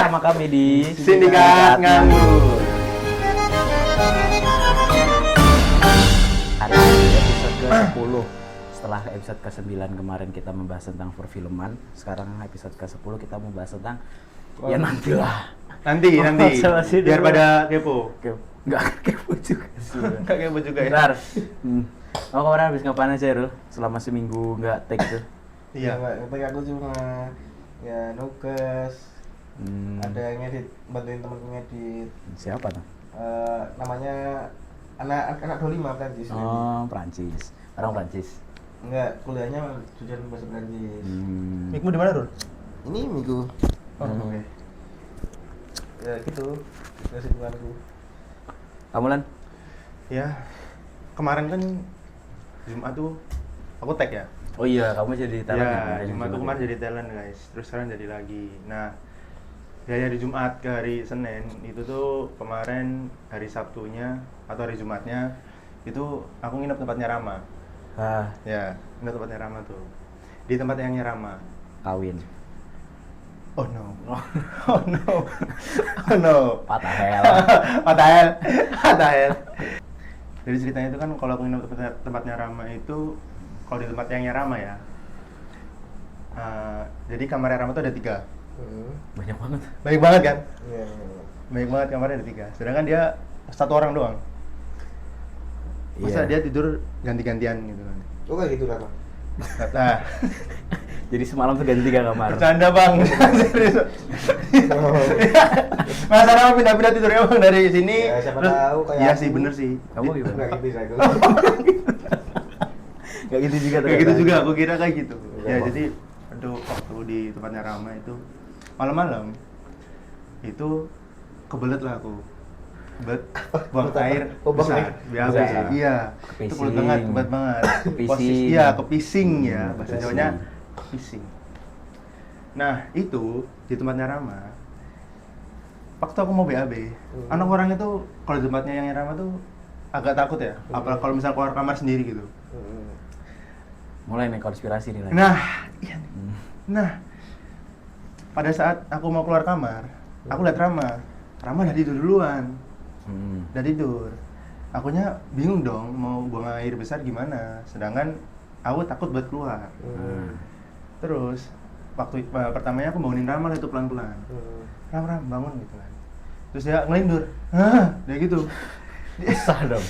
bersama kami di Sindikat Nganggur. Hari ini episode ke-10. Setelah episode ke-9 kemarin kita membahas tentang perfilman, sekarang episode ke-10 kita membahas tentang ya nantilah. Nanti. Biar dulu. pada kepo. Enggak kepo juga sih. Enggak kepo juga ya. Bentar. Kamu kemarin habis ngapain aja, Rul? Selama seminggu nggak take tuh? Iya. Ngetek aku cuma ya nugas. Ada yang ngedit, bantuin temen ngedit. Siapa tuh? Namanya anak 25 Prancis. Oh, Prancis. Orang Prancis. Enggak, kuliahnya jurusan bahasa Prancis. Mikmu di mana, Rul? Ini minggu. Oh, oke. Ya gitu. Kesibukanku. Kamu Lan? Ya. Kemarin kan Jumat tuh aku tag ya. Oh iya, kamu jadi talent Ya, Jumat tuh kemarin jadi talent, guys. Terus sekarang jadi lagi. Nah, dari Jumat ke hari Senin itu tuh kemarin hari Sabtunya atau hari Jumatnya itu aku nginep tempatnya Rama. Ah, Ya, nginep tempatnya Rama tuh. Di tempat yang Rama. kawin. Oh no. Oh no. Oh no. Patah hel. What the hell. Jadi ceritanya itu kan kalau aku nginep tempatnya Rama itu kalau di tempat yang Rama ya. Jadi kamarnya Rama tuh ada 3. Banyak banget. Baik banget kan? Iya. Baik banget kamarnya ada 3. Sedangkan dia 1 orang doang. Masa Iya. dia tidur ganti-gantian gitu kan. Oh kayak gitu lah, Bang. Nah, Jadi semalam tuh ganti 3 kamar. bercanda bang. Serius. Masa Rama pindah-pindah tidurnya bang dari sini. Ya, siapa tahu kayak Iya aku. sih, bener sih. Kamu gimana? Enggak gitu saya. Gak gitu juga Kayak gitu ternyata. juga, aku kira kayak gitu. Ya Iya. jadi aduh waktu di tempatnya Rama itu malam-malam itu kebelet lah aku. Kebelet buang air buang besar. air. BAB. Besar. Iya. Itu kebelet banget, kebelet banget. Kepising. Iya, kepising ya, bahasa Kepising. Jawanya kepising. Nah, itu di tempatnya Rama. Waktu aku mau BAB, anak orang itu kalau di tempatnya yang Rama tuh agak takut ya. Apalagi kalau misal keluar kamar sendiri gitu. Mulai nih konspirasi nih Lan. Nah, iya nih. Nah, pada saat aku mau keluar kamar, aku lihat Rama. Rama udah tidur duluan, udah tidur. Akunya bingung dong mau buang air besar gimana. Sedangkan aku takut buat keluar. Terus waktu pertamanya aku bangunin Rama lah itu pelan-pelan. Ram bangun gitu kan. Terus dia ngelindur. Dia gitu. Besar dong.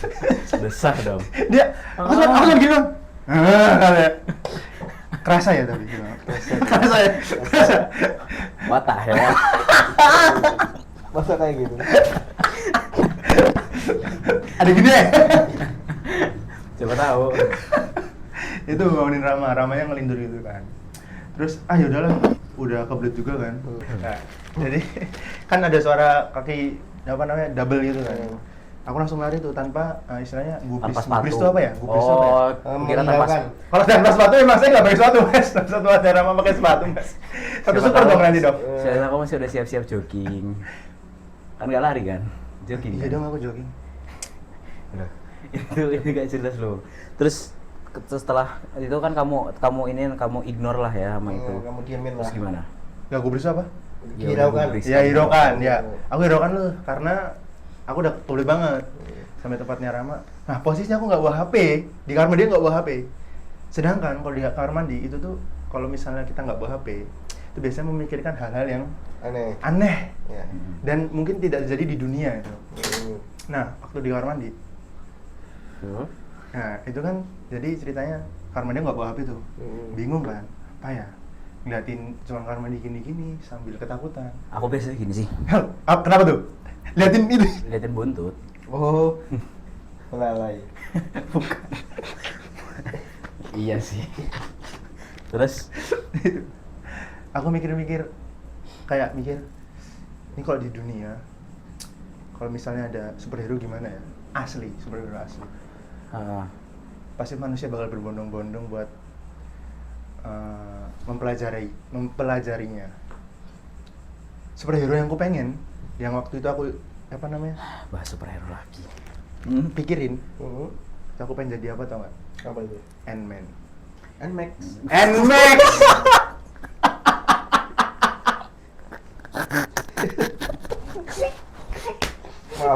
Besar dong. Dia aku lihat gini dong. Kayak kerasa ya tapi gitu. Kerasa ya. What the hell? Masa kayak gitu. Ada gini ya? Coba tahu. Itu bangunin Ramanya ngelindur gitu kan. Terus ya udahlah, udah kebelet juga kan. Nah, jadi kan ada suara kaki apa namanya double gitu kan. Aku langsung lari tuh tanpa istilahnya Tanpa gubris. sepatu. Gubris itu apa ya? Gubris itu apa ya? Kira tanpa Meninggalkan. Kalau tanpa sepatu emang saya nggak pakai sepatu mas. Satu ada Rama pakai sepatu mas. Satu Siapa super tahu. dong nanti dong. Saya kamu masih udah siap-siap jogging. Kan nggak lari kan? Jogging. Iya kan? dong aku jogging. Loh, itu gak jelas loh. Terus setelah itu kan kamu ignore lah ya sama itu. Kamu diemin Terus lah. gimana? Gak gubris itu apa? Ya Hiraukan. udah, gubris. Ya hiraukan ya. Aku hiraukan loh karena aku udah kebelet banget sampai tempatnya Rama. Nah posisinya aku nggak bawa HP, di kamar mandi nggak bawa HP. Sedangkan kalau di kamar mandi itu tuh kalau misalnya kita nggak bawa HP, itu biasanya memikirkan hal-hal yang aneh Ya. dan mungkin tidak terjadi di dunia itu. Nah waktu di kamar mandi, nah itu kan jadi ceritanya kamar mandi nggak bawa HP tuh, bingung kan, apa ya? Ngeliatin cuma kamar mandi gini-gini sambil ketakutan. Aku biasanya gini sih, Kenapa tuh? Liatin ini. liatin buntut. Oh. Lalai. Bukan. Iya sih. Terus Aku mikir-mikir kayak mikir ini kalau di dunia kalau misalnya ada superhero gimana ya? Asli, superhero asli. Pasti manusia bakal berbondong-bondong buat mempelajarinya. Superhero yang aku pengen, yang waktu itu aku apa namanya? bahas superhero lagi. Pikirin. Aku pengen jadi apa tau gak? Apa itu? Ant-Man. Nmax. Nmax.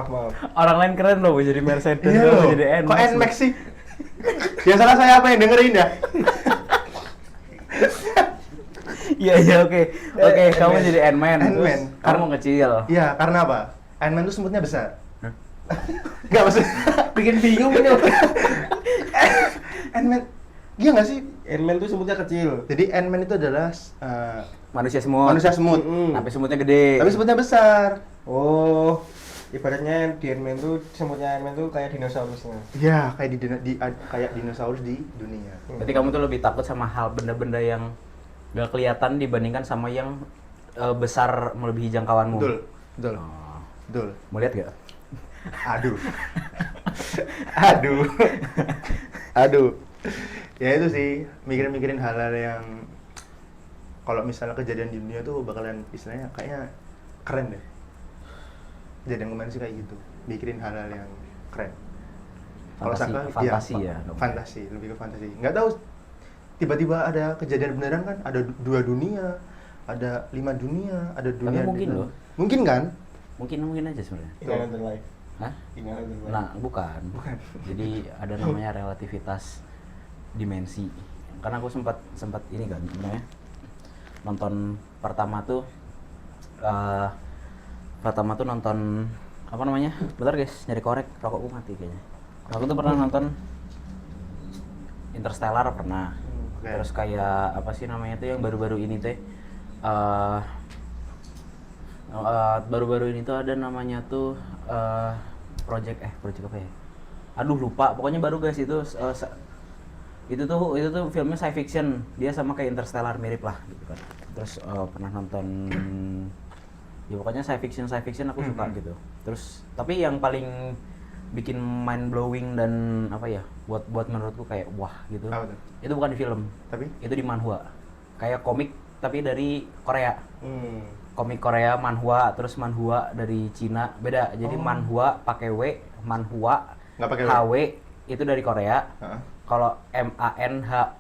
maaf. Orang lain keren loh, jadi Mercedes, Iya gua loh. jadi Kok NMAX. NMAX sih? Ya salah saya apa yang dengerin ya? Iya, oke. Oke, kamu Ant-Man. jadi Ant-Man. Terus Ant-Man. kamu kecil. Iya, karena apa? Ant-Man tuh semutnya besar. Enggak maksud Bikin bingung ini. Ant-Man. Iya nggak sih? Ant-Man tuh sebutnya kecil. Jadi Ant-Man itu adalah Manusia semut. manusia semut. Tapi semutnya gede. Tapi semutnya besar. Oh, ibaratnya di Ant-Man tuh semutnya Ant-Man tuh kayak dinosaurusnya. Iya, kayak kayak dinosaurus di dunia. Berarti kamu tuh lebih takut sama hal benda-benda yang gak kelihatan dibandingkan sama yang besar melebihi jangkauanmu. Betul. Betul. Oh. Betul. Mau lihat gak? Aduh. Aduh. Aduh. Ya itu sih, mikirin-mikirin hal-hal yang kalau misalnya kejadian di dunia tuh bakalan istilahnya kayaknya keren deh. Kejadian kemarin sih kayak gitu, mikirin hal-hal yang keren. Kalau Fantasi ya. fantasi, lebih ke fantasi. Nggak tahu tiba-tiba ada kejadian beneran kan, ada 2 dunia, ada 5 dunia, ada dunia. mungkin di- loh. Mungkin kan? Mungkin aja sebenarnya. In another life. Hah? In another life. Nah, bukan. Jadi ada namanya relativitas dimensi. Karena aku sempat ini kan, namanya nonton pertama tuh nonton apa namanya? Bentar guys, nyari korek, rokokku mati kayaknya. Aku tuh pernah nonton Interstellar pernah. Oke. Terus kayak apa sih namanya tuh yang baru-baru ini teh baru-baru ini tuh ada namanya tuh project apa ya? Aduh lupa, pokoknya baru guys itu itu tuh filmnya science fiction, dia sama kayak Interstellar mirip lah gitu kan. Terus pernah nonton ya pokoknya science fiction aku suka gitu. Terus tapi yang paling bikin mind blowing dan apa ya buat menurutku kayak wah gitu. Apa tuh? Itu bukan di film, Tapi itu di manhwa. Kayak komik tapi dari Korea. Hmm. Komik Korea manhwa, terus manhwa dari Cina beda. Jadi manhwa pakai W, manhwa nggak pakai W. HW itu dari Korea. Heeh. Kalau MANHUA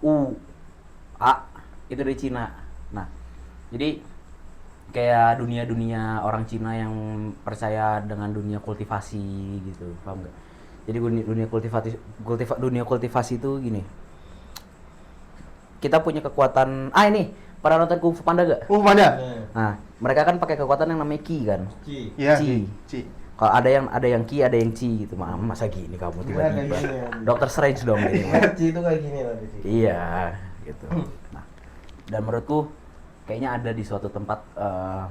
itu dari Cina. Nah, jadi kayak dunia orang Cina yang percaya dengan dunia kultivasi gitu, paham nggak? Jadi dunia kultivasi itu gini. Kita punya kekuatan. Ini pernah nonton Kung Fu Panda gak? Mana? Nah, mereka kan pakai kekuatan yang namanya Ki kan. Ci. Iya, Ci. Ci. Kalau ada yang Ki, ada yang Ci gitu. Masa gini kamu Gimana tiba-tiba. kayak gini, ya? Dokter Strange dong ini. Ci itu kayak gini lah Ci. Iya, gitu. Nah, dan menurutku kayaknya ada di suatu tempat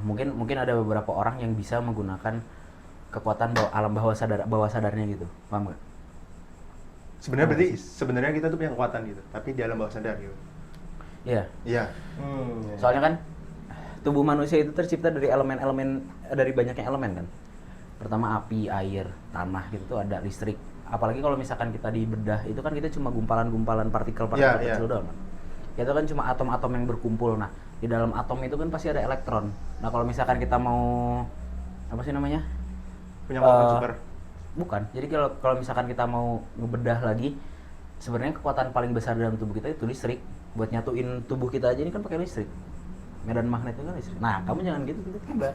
mungkin ada beberapa orang yang bisa menggunakan kekuatan alam bawah sadarnya gitu. Paham nggak? Sebenarnya kita tuh punya kekuatan gitu, tapi di alam bawah sadar gitu. Iya. Iya. Ya. Soalnya kan tubuh manusia itu tercipta dari dari banyaknya elemen kan. Pertama api, air, tanah gitu tuh ada listrik. Apalagi kalau misalkan kita dibedah itu kan kita cuma gumpalan-gumpalan partikel-partikel Iya, kecil iya. doang kan. Itu kan cuma atom-atom yang berkumpul. Nah, di dalam atom itu kan pasti ada elektron. Nah, kalau misalkan kita mau apa sih namanya? Punya kekuatan Eh, super. Bukan. Jadi kalau misalkan kita mau ngebedah lagi, sebenarnya kekuatan paling besar dalam tubuh kita itu listrik. Buat nyatuin tubuh kita aja ini kan pakai listrik. Medan magnet itu kan listrik. Nah, kamu jangan gitu tiba-tiba.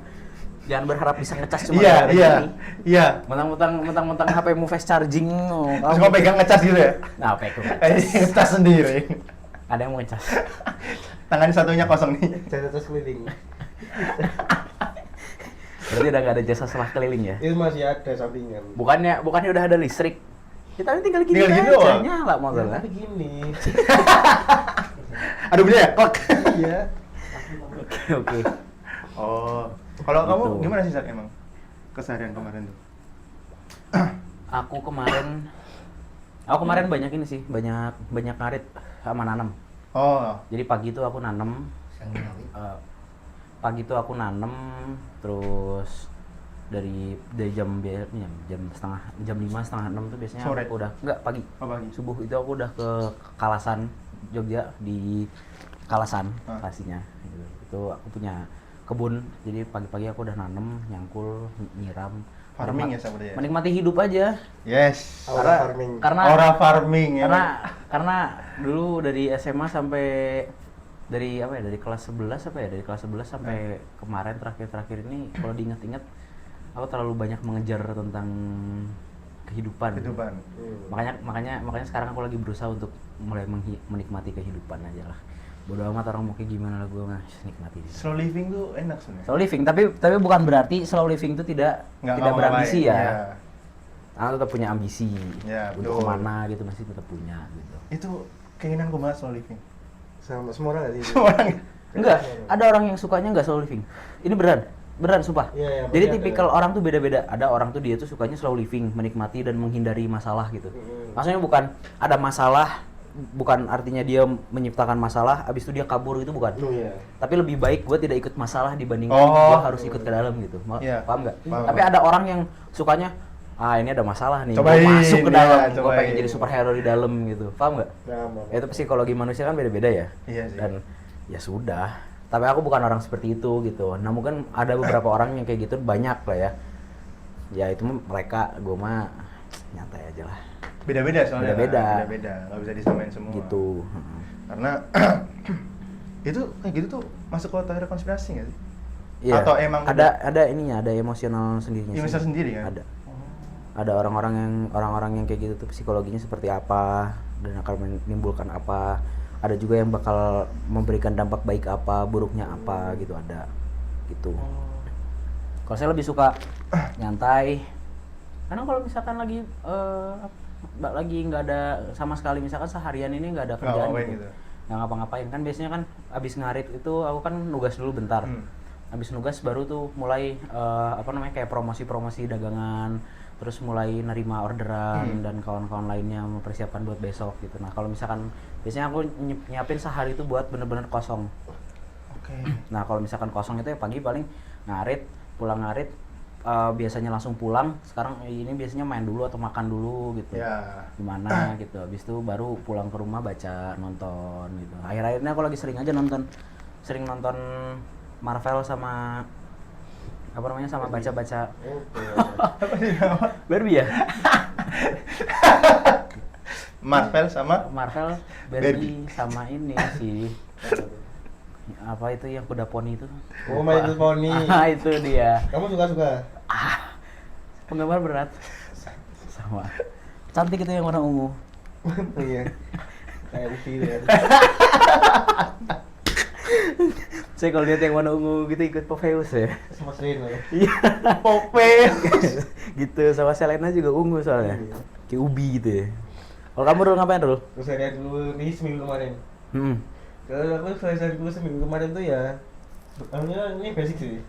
Jangan berharap bisa ngecas cuma Iya, gara-gara iya. gini. Iya. Mentang-mentang HP-mu fast charging. Terus kamu pegang ngecas gitu ya? Nah, apa itu? Ngecas sendiri. Ada yang mau ngecas. Tangan satunya kosong nih. Jasa terus keliling. Berarti udah gak ada jasa selah keliling ya? Itu masih ada sampingan. Bukannya udah ada listrik. Kita tinggal gini Tinggal gini aja, doang. nyala motornya. Tapi gini. Aduh bunyi ya? Klak. Iya. Oke. Oh. Kalau kamu Gitu. gimana sih Sat emang? Keseharian kemarin tuh? Aku kemarin banyak ini sih, banyak ngarit sama nanam. Oh. Jadi pagi itu aku nanam, terus dari jam 5:30 tuh biasanya Sore? aku udah enggak pagi. Oh, pagi. Subuh itu aku udah ke Kalasan Jogja, di Kalasan Ah. pastinya gitu. Itu aku punya kebun, jadi pagi-pagi aku udah nanam, nyangkul, nyiram. Farming ya sebenarnya. Menikmati hidup aja. Yes. Aura farming. Karena farming ya. karena dulu dari SMA sampai dari kelas 11 sampai kemarin terakhir ini kalau diingat-ingat aku terlalu banyak mengejar tentang kehidupan. Makanya sekarang aku lagi berusaha untuk mulai menikmati kehidupan aja lah. Bodo amat orang mau kayak gimana lah, gue mah nikmati. Slow living tuh enak sebenarnya. Slow living, tapi bukan berarti slow living itu tidak berambisi ya. Iya. Karena tetap punya ambisi. Ya, untuk betul. kemana gitu masih tetap punya gitu. Itu keinginanku banget slow living. Sama semua orang nggak sih? Semua orang. Enggak, ada orang yang sukanya enggak slow living. Ini beneran sumpah. Iya, Jadi pasti tipikal ada. orang tuh beda-beda. Ada orang tuh dia tuh sukanya slow living, menikmati dan menghindari masalah gitu. Maksudnya bukan ada masalah, bukan artinya dia menciptakan masalah, abis itu dia kabur gitu, bukan. Iya. Tapi lebih baik gue tidak ikut masalah dibandingkan Oh. gue harus ikut ke dalam gitu. Iya. Paham nggak? Paham. Tapi ada orang yang sukanya, ini ada masalah nih, Cobain, gue masuk ke dalam, iya, gue cobain. pengen jadi superhero di dalam gitu. Paham nggak? Ya, itu psikologi manusia kan beda-beda ya. Iya sih. Dan ya sudah. Tapi aku bukan orang seperti itu gitu. Nah mungkin ada beberapa orang yang kayak gitu, banyak lah ya. Ya itu mereka, gue mah nyantai aja lah. Beda-beda soalnya. Beda-beda. Beda-beda. Nggak bisa disamain semua. Gitu. Karena itu kayak gitu tuh masuk ke teori konspirasi nggak sih? Iya. Atau emang ada ininya, ada emosional sendirinya. Emosional sih. sendiri kan? Ada. Ada orang-orang yang kayak gitu tuh psikologinya seperti apa dan akan menimbulkan apa. Ada juga yang bakal memberikan dampak baik apa, buruknya apa gitu, ada gitu. Kalau saya lebih suka nyantai. Karena kalau misalkan lagi nggak ada sama sekali, misalkan seharian ini nggak ada kerjaan gitu. Nggak ngapa-ngapain kan, biasanya kan abis ngarit itu aku kan nugas dulu bentar. Abis nugas baru tuh mulai kayak promosi dagangan, terus mulai nerima orderan dan kawan-kawan lainnya mempersiapkan buat besok gitu. Nah kalau misalkan biasanya aku nyiapin sehari itu buat bener-bener kosong. Oke. Nah kalau misalkan kosong itu ya pagi paling pulang ngarit, biasanya langsung pulang. Sekarang ini biasanya main dulu atau makan dulu gitu. Ya. Gimana gitu. Habis itu baru pulang ke rumah baca, nonton gitu. Akhir-akhirnya aku lagi sering nonton Marvel sama sama baca-baca. Barbie ya? Marvel sama Marvel, Barbie sama ini sih. Apa itu yang kuda poni itu? Oh, My Little Pony. Itu dia. Kamu suka? Penggemar berat. Sama. Cantik itu yang warna ungu. Iya. Kayak Ufi ya. Saya kalau lihat yang warna ungu gitu ikut Popeyes ya. Sama Selena ya. Iya. Popeyes. Gitu, sama Selena juga ungu soalnya. Kayak ubi gitu ya. Kalau kamu dulu ngapain dulu? Terus saya lihat dulu nih seminggu kemarin. Kalau aku selesai dulu seminggu kemarin tuh ya, alhamdulillah ini basic sih.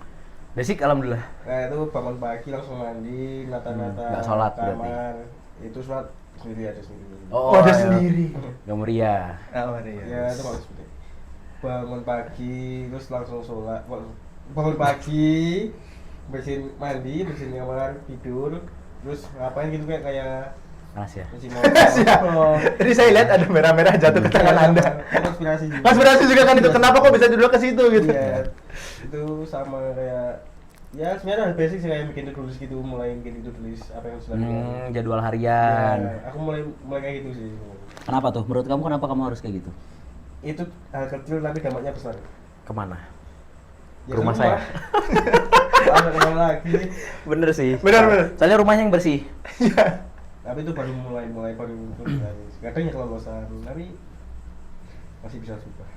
Basic alhamdulillah. Nah itu bangun pagi langsung mandi, nata-nata nggak sholat berarti. kamar. Itu sholat sendiri aja sendiri. Oh, ada iya. sendiri. Gak meriah. Oh, iya. Ya itu bagus seperti. Bangun pagi terus langsung sholat. Bangun pagi, mandi, bersihin kamar, tidur, terus ngapain gitu kayak Panas ya. cuci motor. Jadi saya lihat ada merah-merah jatuh ke tangan Anda. Konspirasi juga. Konspirasi juga kan itu. Kenapa kok bisa duduk ke situ gitu? Iya. Itu sama kayak ya sebenarnya ada basic sih, kayak bikin to-do list gitu, mulai bikin to-do list apa yang harus dilakukan. Jadwal harian. Ya, aku mulai kayak gitu sih. Kenapa tuh? Menurut kamu kenapa kamu harus kayak gitu? Itu hal kecil tapi dampaknya besar. Kemana? Ya, Ke rumah saya. Ada kemana lagi? Bener sih. Bener. Soalnya rumahnya yang bersih. Tapi itu baru mulai baru guys. Kadang ya kalau bosan, tapi masih bisa juga.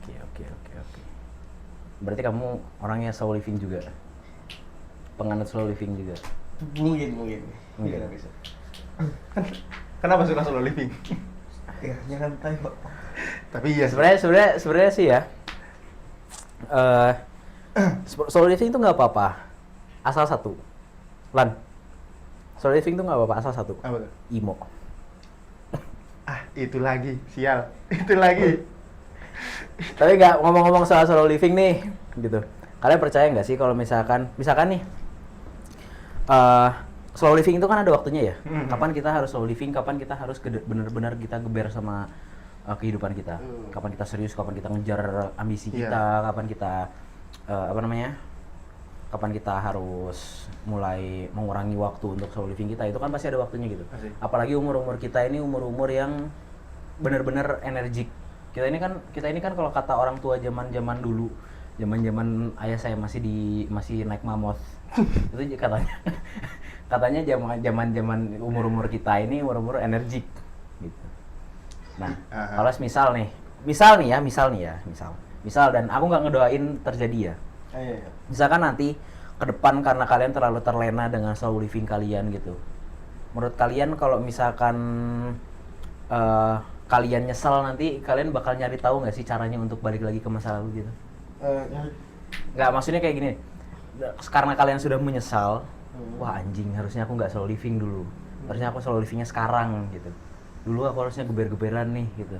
Oke. Berarti kamu orangnya slow living juga? Penganut slow living juga? Mungkin. Bisa. Kenapa suka solo living? Ya, nyantai kok. Tapi iya Sebenarnya sih ya. Slow living itu nggak apa-apa. Asal satu. Slow living itu nggak apa-apa, asal satu. Apa tuh? Emo. Itu lagi, sial. Itu lagi. Tapi nggak, ngomong-ngomong soal slow living nih, gitu. Kalian percaya nggak sih kalau misalkan nih, slow living itu kan ada waktunya ya. Kapan kita harus slow living, kapan kita harus benar-benar kita geber sama kehidupan kita. Kapan kita serius, kapan kita ngejar ambisi kita, kapan kita kapan kita harus mulai mengurangi waktu untuk slow living kita, itu kan pasti ada waktunya gitu. Pasti. Apalagi umur-umur kita ini umur-umur yang benar-benar energik. Kita ini kan kalau kata orang tua zaman dulu Zaman-zaman ayah saya masih naik mammoth. Itu katanya zaman umur kita ini umur energik gitu. Nah, kalau misal dan aku nggak ngedoain terjadi ya. Iya. Misalkan nanti ke depan karena kalian terlalu terlena dengan slow living kalian gitu. Menurut kalian kalau misalkan kalian nyesel nanti, kalian bakal nyari tahu nggak sih caranya untuk balik lagi ke masa lalu gitu? Nggak, maksudnya kayak gini. Karena kalian sudah menyesal, wah anjing harusnya aku nggak slow living dulu. Harusnya aku slow livingnya sekarang gitu. Dulu aku harusnya geber-geberan nih gitu.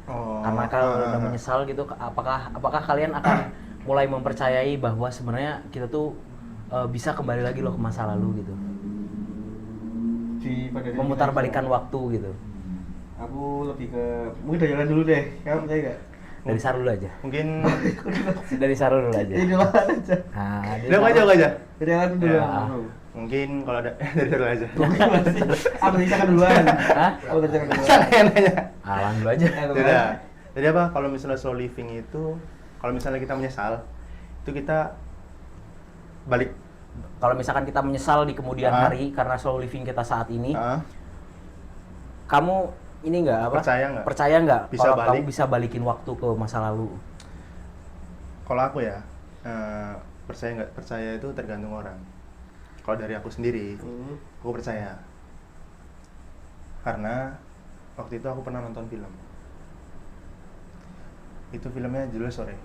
Karena kalau udah menyesal gitu, apakah kalian akan mulai mempercayai bahwa sebenarnya kita tuh bisa kembali lagi loh ke masa lalu gitu. Memutarbalikkan waktu gitu. Aku lebih ke mungkin dari jalan dulu deh. Kamu percaya nggak? Dari Saru dulu aja. Mungkin Dari Saru dulu aja. Ini dulu aja. Nah, udah aja. Dari jalan dulu. Ya. Mungkin kalau ada dari dulu aja. Aku bisa duluan. Hah? Aku bisa duluan. Saya nanya. Alang dulu aja. Tidak. Jadi apa? Kalau misalnya slow living itu, kalau misalnya kita menyesal, itu kita balik. Kalau misalkan kita menyesal di kemudian hari karena slow living kita saat ini, kamu ini nggak apa? Percaya nggak bisa kalau balik? kamu bisa balikin waktu ke masa lalu? Kalau aku ya, percaya nggak percaya itu tergantung orang. Kalau dari aku sendiri, aku percaya. Karena waktu itu aku pernah nonton film. Itu filmnya Judulnya Sore.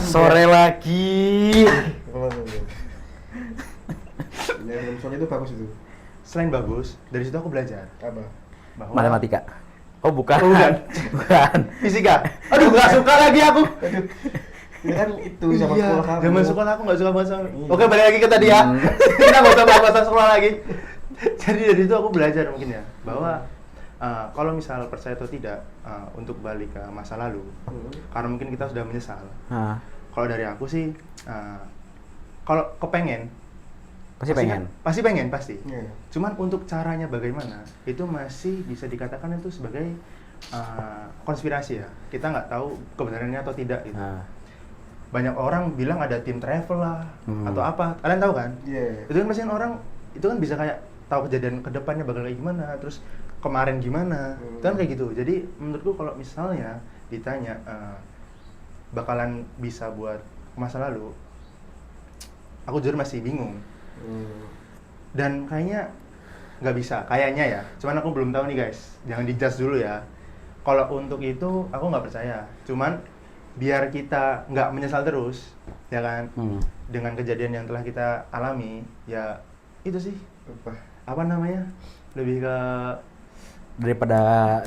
Sore lagi. Sore itu bagus itu. Selain bagus, dari situ aku belajar Apa? bahwa Matematika. Oh bukan. Bukan. Fisika. Aduh, nggak suka lagi aku. Ini kan itu sama sekolah kamu. Zaman sekolah aku nggak suka bahasa. Oke, balik lagi ke tadi ya. Kita nggak usah bahas sekolah lagi. Jadi dari itu aku belajar mungkin ya bahwa kalau misal percaya atau tidak untuk balik ke masa lalu, karena mungkin kita sudah menyesal. Kalau dari aku sih, kalau kepengen, pasti pengen. Iya. Cuman untuk caranya bagaimana itu masih bisa dikatakan itu sebagai konspirasi ya. Kita nggak tahu kebenarannya atau tidak gitu. Banyak orang bilang ada tim travel lah atau apa. Kalian tahu kan? Iya. Itu kan masih orang itu kan bisa kayak tahu kejadian kedepannya bakal kayak gimana, terus kemarin gimana, itu kan kayak gitu. Jadi menurutku kalau misalnya ditanya bakalan bisa buat masa lalu, aku jujur masih bingung. Dan kayaknya nggak bisa, kayaknya ya. Cuman aku belum tahu nih guys, jangan dijudge dulu ya. Kalau untuk itu aku nggak percaya. Cuman biar kita nggak menyesal terus, ya kan? Dengan kejadian yang telah kita alami, ya itu sih. Apa namanya? Lebih ke daripada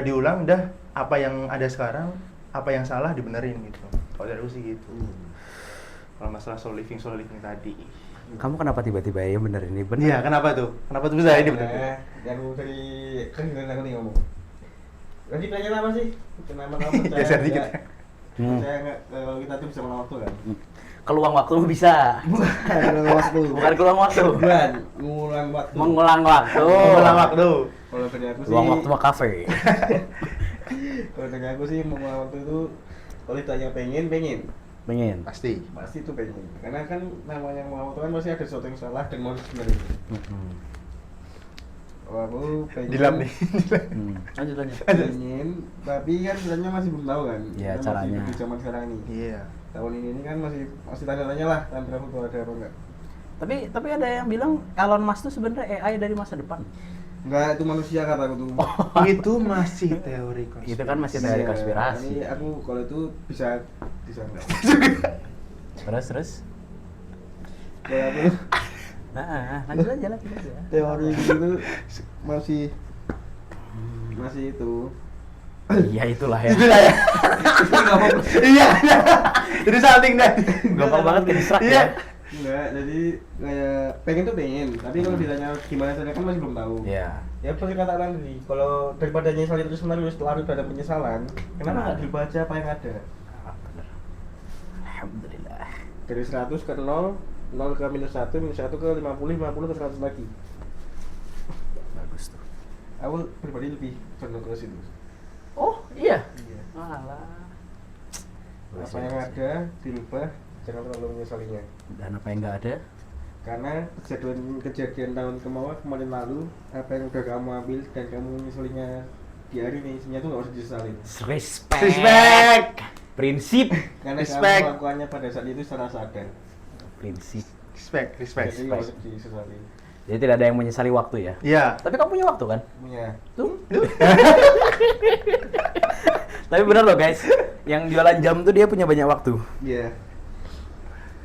diulang, udah apa yang ada sekarang, apa yang salah dibenerin gitu. Kalau dari aku sih gitu. Kalau masalah slow living tadi. Kamu kenapa tiba-tiba ya bener ini? Bener. Iya, kenapa tuh? Kenapa tuh bisa ini bener? Yang dari kan aku nih ngomong. Tadi pertanyaan apa sih? Kenapa kamu percaya? Geser dikit. Percaya nggak kalau kita tuh bisa menolak waktu kan? Keluang waktu bisa. Bukan keluang waktu. Bukan, mengulang waktu. Mengulang waktu. Kalau dari aku sih. Luang waktu mah kafe. Kalau dari aku sih mengulang waktu itu kalau ditanya pengen. Pasti itu pengen. Karena kan namanya mengulang waktu kan masih ada sesuatu yang salah dan mau dibenerin. Kalau aku pengen. Dilap nih. Lanjut. Pengen, tapi kan sebenarnya masih belum tahu kan. Iya, Kita caranya. masih di zaman sekarang ini. Iya. Tahun ini kan masih tanda-tanya lah time travel tuh ada apa enggak. Tapi ada yang bilang Elon Musk tuh sebenarnya AI dari masa depan. Enggak, itu manusia kata aku tuh. Itu masih teori konspirasi. Itu kan masih teori konspirasi. Ini aku kalau itu bisa enggak. Terus. Kalau aku Lanjut aja. teori itu masih itu. Iya itulah ya. Iya. Jadi salting deh. Gampang banget ke distract Iya. ya. Enggak, jadi kayak pengen tuh pengen, tapi kalau ditanya gimana caranya kan masih belum tahu. Iya. Ya seperti kata orang tadi, kalau daripada nyesal terus menerus larut pada penyesalan, kenapa nggak dibaca apa yang ada? Alhamdulillah. Dari 100 ke 0, 0 ke minus 1 ke 50, 50 ke 100 lagi. Bagus tuh. Aku pribadi lebih condong ke situ. Oh iya. Iya. Alah. Apa yang ada dirubah, jangan terlalu menyesalinya. Dan apa yang nggak ada, Karena kejadian tahun kemarin lalu, apa yang udah kamu ambil dan kamu menyesalinya di hari ini, sebenarnya tuh nggak usah disesalin. respect. Prinsip. Karena Respect. kamu melakukannya pada saat itu secara sadar. Prinsip. Respect. Jadi nggak usah disesali. Jadi tidak ada yang menyesali waktu ya. Iya. Tapi kamu punya waktu kan? Punya. Tuh. Tapi benar loh guys, yang jualan jam tuh dia punya banyak waktu. Iya.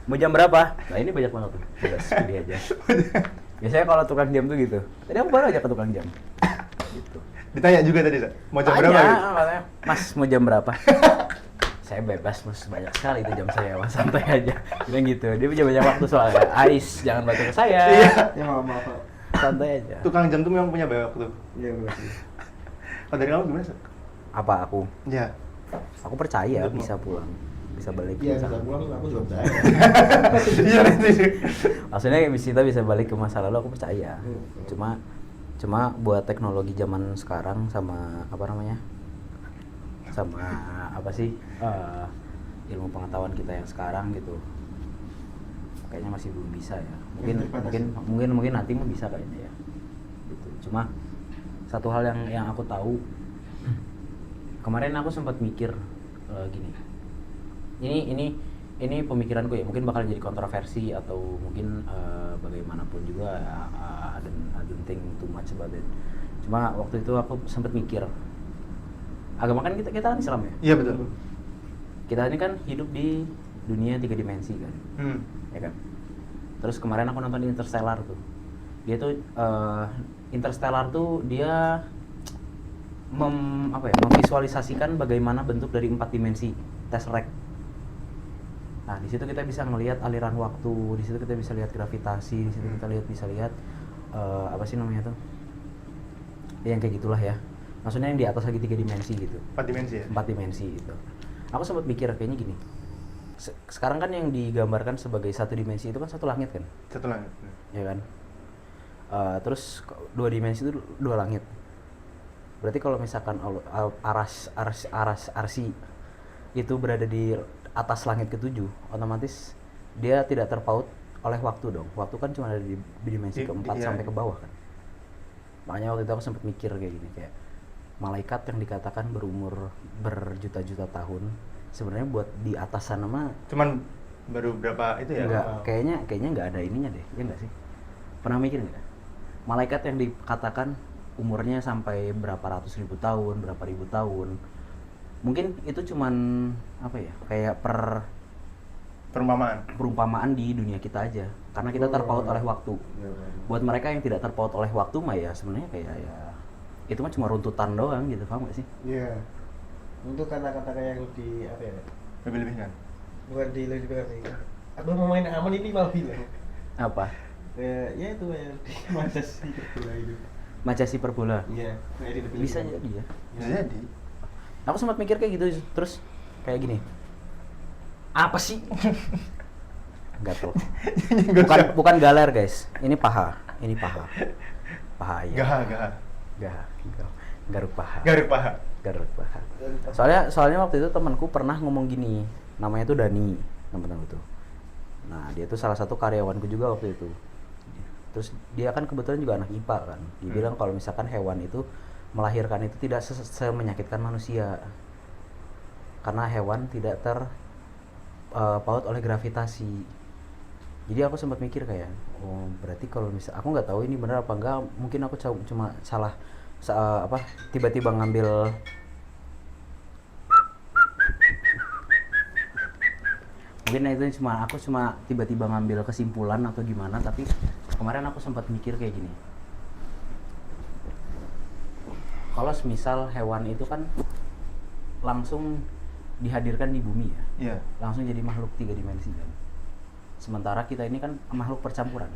Mau jam berapa? Nah ini banyak banget tuh. Udah pilih aja. Biasanya kalau tukang jam tuh gitu. Tadi aku baru aja ke tukang jam. Gitu. Ditanya juga tadi, Sa. Mau jam Tanya, berapa? Gitu? katanya, Mas mau jam berapa? Saya bebas mas, banyak sekali itu jam saya, mas santai aja. Bilang gitu. Dia punya banyak waktu soalnya. Ais, jangan batu ke saya. Iya. Ya maaf. Santai aja. Tukang jam tuh memang punya banyak waktu. Iya berarti. Kalau dari kamu gimana, Sa? Apa aku? Iya. Aku percaya bisa pulang, bisa balik. Iya, ke bisa masa- pulang aku juga percaya. Iya nanti. Maksudnya kita bisa balik ke masa lalu, aku percaya. Cuma buat teknologi zaman sekarang sama apa namanya? Sama apa sih? Ilmu pengetahuan kita yang sekarang gitu. Kayaknya masih belum bisa ya. Mungkin nanti mah bisa kayaknya ya. Gitu. Cuma satu hal yang aku tahu, kemarin aku sempat mikir gini. Ini pemikiranku ya, mungkin bakal jadi kontroversi atau mungkin bagaimanapun juga, I don't think too much about it. Cuma waktu itu aku sempat mikir, agama kan kita kan Islam ya. Iya betul. Kita ini kan hidup di dunia 3 dimensi kan, ya kan. Terus kemarin aku nonton Interstellar tuh, dia tuh Interstellar tuh dia memvisualisasikan bagaimana bentuk dari 4 dimensi Tesseract. Nah di situ kita bisa ngelihat aliran waktu, di situ kita bisa lihat gravitasi, di situ kita bisa lihat apa sih namanya tuh, yang kayak gitulah ya. Maksudnya yang di atas lagi 3 dimensi gitu. 4 dimensi ya? 4 dimensi gitu. Aku sempat mikir kayaknya gini. Sekarang kan yang digambarkan sebagai 1 dimensi itu kan 1 langit kan? Satu langit. Ya kan? Terus 2 dimensi itu 2 langit. Berarti kalau misalkan arsi itu berada di atas langit ke-7, otomatis dia tidak terpaut oleh waktu dong. Waktu kan cuma ada di dimensi ke-4 iya. sampai ke bawah kan. Makanya waktu itu aku sempat mikir kayak gini, kayak malaikat yang dikatakan berumur berjuta-juta tahun, sebenarnya buat di atas sana mah Cuman baru berapa itu ya? enggak, kayaknya nggak ada ininya deh, ya nggak sih? Pernah mikir nggak? Malaikat yang dikatakan umurnya sampai berapa ratus ribu tahun, berapa ribu tahun, mungkin itu cuman apa ya? Kayak perumpamaan di dunia kita aja, karena kita terpaut oleh waktu. Buat mereka yang tidak terpaut oleh waktu mah ya sebenarnya kayak ya itu mah cuma runtutan doang gitu, paham gak sih? Iya. Untuk kata-kata yang di apa ya? Lebih-lebihkan. Bukan di lebih sih. Aku mau main aman ini malah bilang. Apa? Ya itu ya di Majas bola itu. Macasi perbola. Iya. Kayak di lebih Bisa jadi ya. Bisa jadi. Aku sempat mikir kayak gitu, terus kayak gini. Apa sih? Gatel. Bukan galer, guys. Ini paha. Paha ya. Garuk paha. Garuk paha. Soalnya waktu itu temanku pernah ngomong gini, namanya tuh Dani, teman-teman itu. Nah, dia tuh salah satu karyawanku juga waktu itu. Terus dia kan kebetulan juga anak IPA kan. Dia bilang kalau misalkan hewan itu melahirkan itu tidak semenyakitkan manusia. Karena hewan tidak terpaut oleh gravitasi. Jadi aku sempat mikir kayak, oh berarti kalau aku nggak tahu ini benar apa enggak, mungkin aku cuma salah tiba-tiba ngambil mungkin itu aku cuma tiba-tiba ngambil kesimpulan atau gimana, tapi kemarin aku sempat mikir kayak gini. Kalau semisal hewan itu kan langsung dihadirkan di bumi ya, Iya. langsung jadi makhluk 3 dimensi kan. Sementara kita ini kan makhluk percampuran.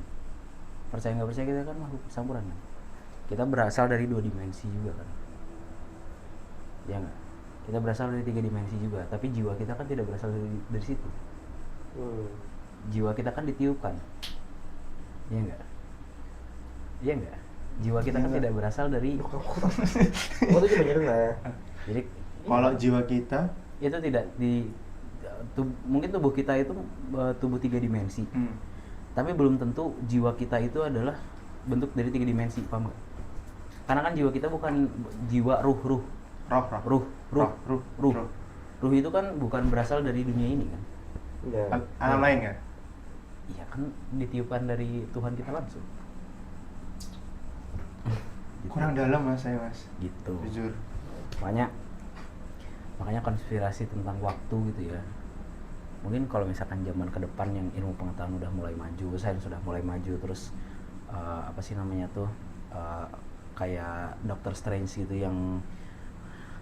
Percaya nggak percaya, kita kan makhluk percampuran kan. Kita berasal dari 2 dimensi juga kan. Ya nggak? Kita berasal dari 3 dimensi juga, tapi jiwa kita kan tidak berasal dari situ. Jiwa kita kan ditiupkan. Iya nggak? Iya nggak? Jiwa kita kan tidak berasal dari Oh itu cuma gitu lah. jadi Kalau jiwa kita itu tidak mungkin tubuh kita itu tubuh 3 dimensi. Tapi belum tentu jiwa kita itu adalah bentuk dari 3 dimensi, paham nggak? Karena kan jiwa kita bukan jiwa ruh. Ruh itu kan bukan berasal dari dunia ini kan. Ya. Alam lain kan? Iya kan ditiupkan dari Tuhan kita langsung. Gitu. Kurang dalam mas saya mas. Gitu. Jujur. Makanya konspirasi tentang waktu gitu ya. Mungkin kalau misalkan zaman ke depan yang ilmu pengetahuan udah mulai maju, sains sudah mulai maju, terus apa sih namanya tuh kayak Doctor Strange gitu yang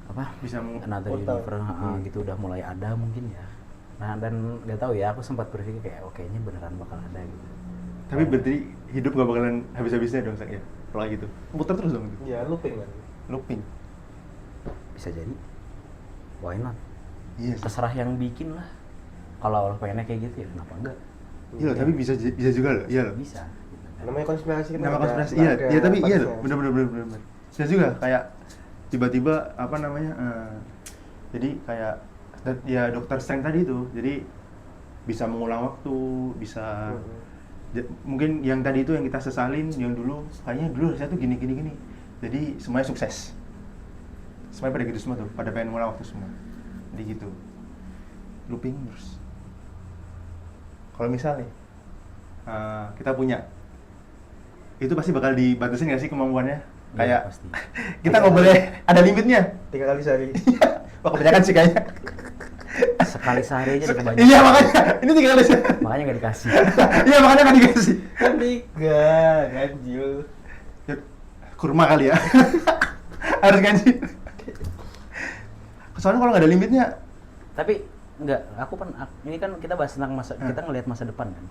apa Bisa Another Universe gitu udah mulai ada mungkin ya. Nah dan nggak tahu ya, aku sempat berpikir kayak kayaknya beneran bakal ada gitu. Tapi berarti hidup gak bakalan habis-habisnya dong Sak, ya? Kalau gitu muter terus dong gitu. Ya looping kan. Looping. Bisa jadi, why not? Iya sih. Terserah yang bikin lah. Kalau Allah pengennya kayak gitu ya kenapa enggak? Iya loh, tapi bisa juga loh. Iya loh. Bisa gitu kan. Namanya konspirasi kan. Nama ada- konspirasi. ada Iya tapi iya loh. batasnya. Bener. Bisa juga kayak tiba-tiba apa namanya? Jadi kayak ya Dokter Strange tadi itu. Jadi bisa mengulang waktu, bisa mungkin yang tadi itu yang kita sesalin, yang dulu kayaknya dulu saya tuh gini. Jadi semuanya sukses. Semuanya pada gitu semua tuh, pada pengen mengulang waktu semua. Jadi gitu. Looping terus. Kalau misalnya kita punya, itu pasti bakal dibatasin nggak sih kemampuannya? Iya, Kayak pasti. kita nggak boleh ada limitnya. 3 kali sehari. Wah kebanyakan sih kayaknya. Sekali sehari aja udah kebanyakan. Iya makanya, ini 3 kali sih. Makanya nggak dikasih. Iya makanya kan dikasih. Kan 3, ganjil. Ya, kurma kali ya. Harus ganti. Soalnya kalau nggak ada limitnya, Tapi enggak, ini kan kita bahas tentang kita ngelihat masa depan kan.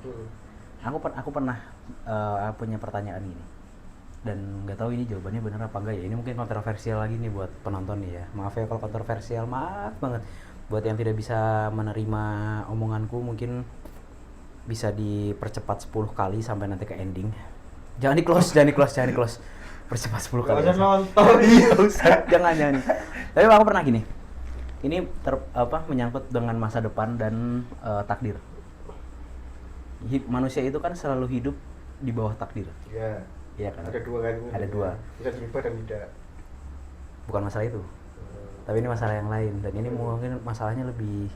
Aku pernah punya pertanyaan ini. Dan nggak tahu ini jawabannya benar apa enggak ya. Ini mungkin kontroversial lagi nih buat penonton nih ya. Maaf ya kalau kontroversial, maaf banget. Buat yang tidak bisa menerima omonganku mungkin bisa dipercepat 10 kali sampai nanti ke ending. Jangan di close. Percepat 10 kali. Kalau nonton. Iya, usah. Jangan. Tapi aku pernah gini. Ini menyangkut dengan masa depan dan takdir. Manusia itu kan selalu hidup di bawah takdir. Ya. Iya kan? Ada 2 kan. Ada 2. Bisa dirubah dan tidak. Bukan masalah itu. Tapi ini masalah yang lain dan ini mungkin masalahnya lebih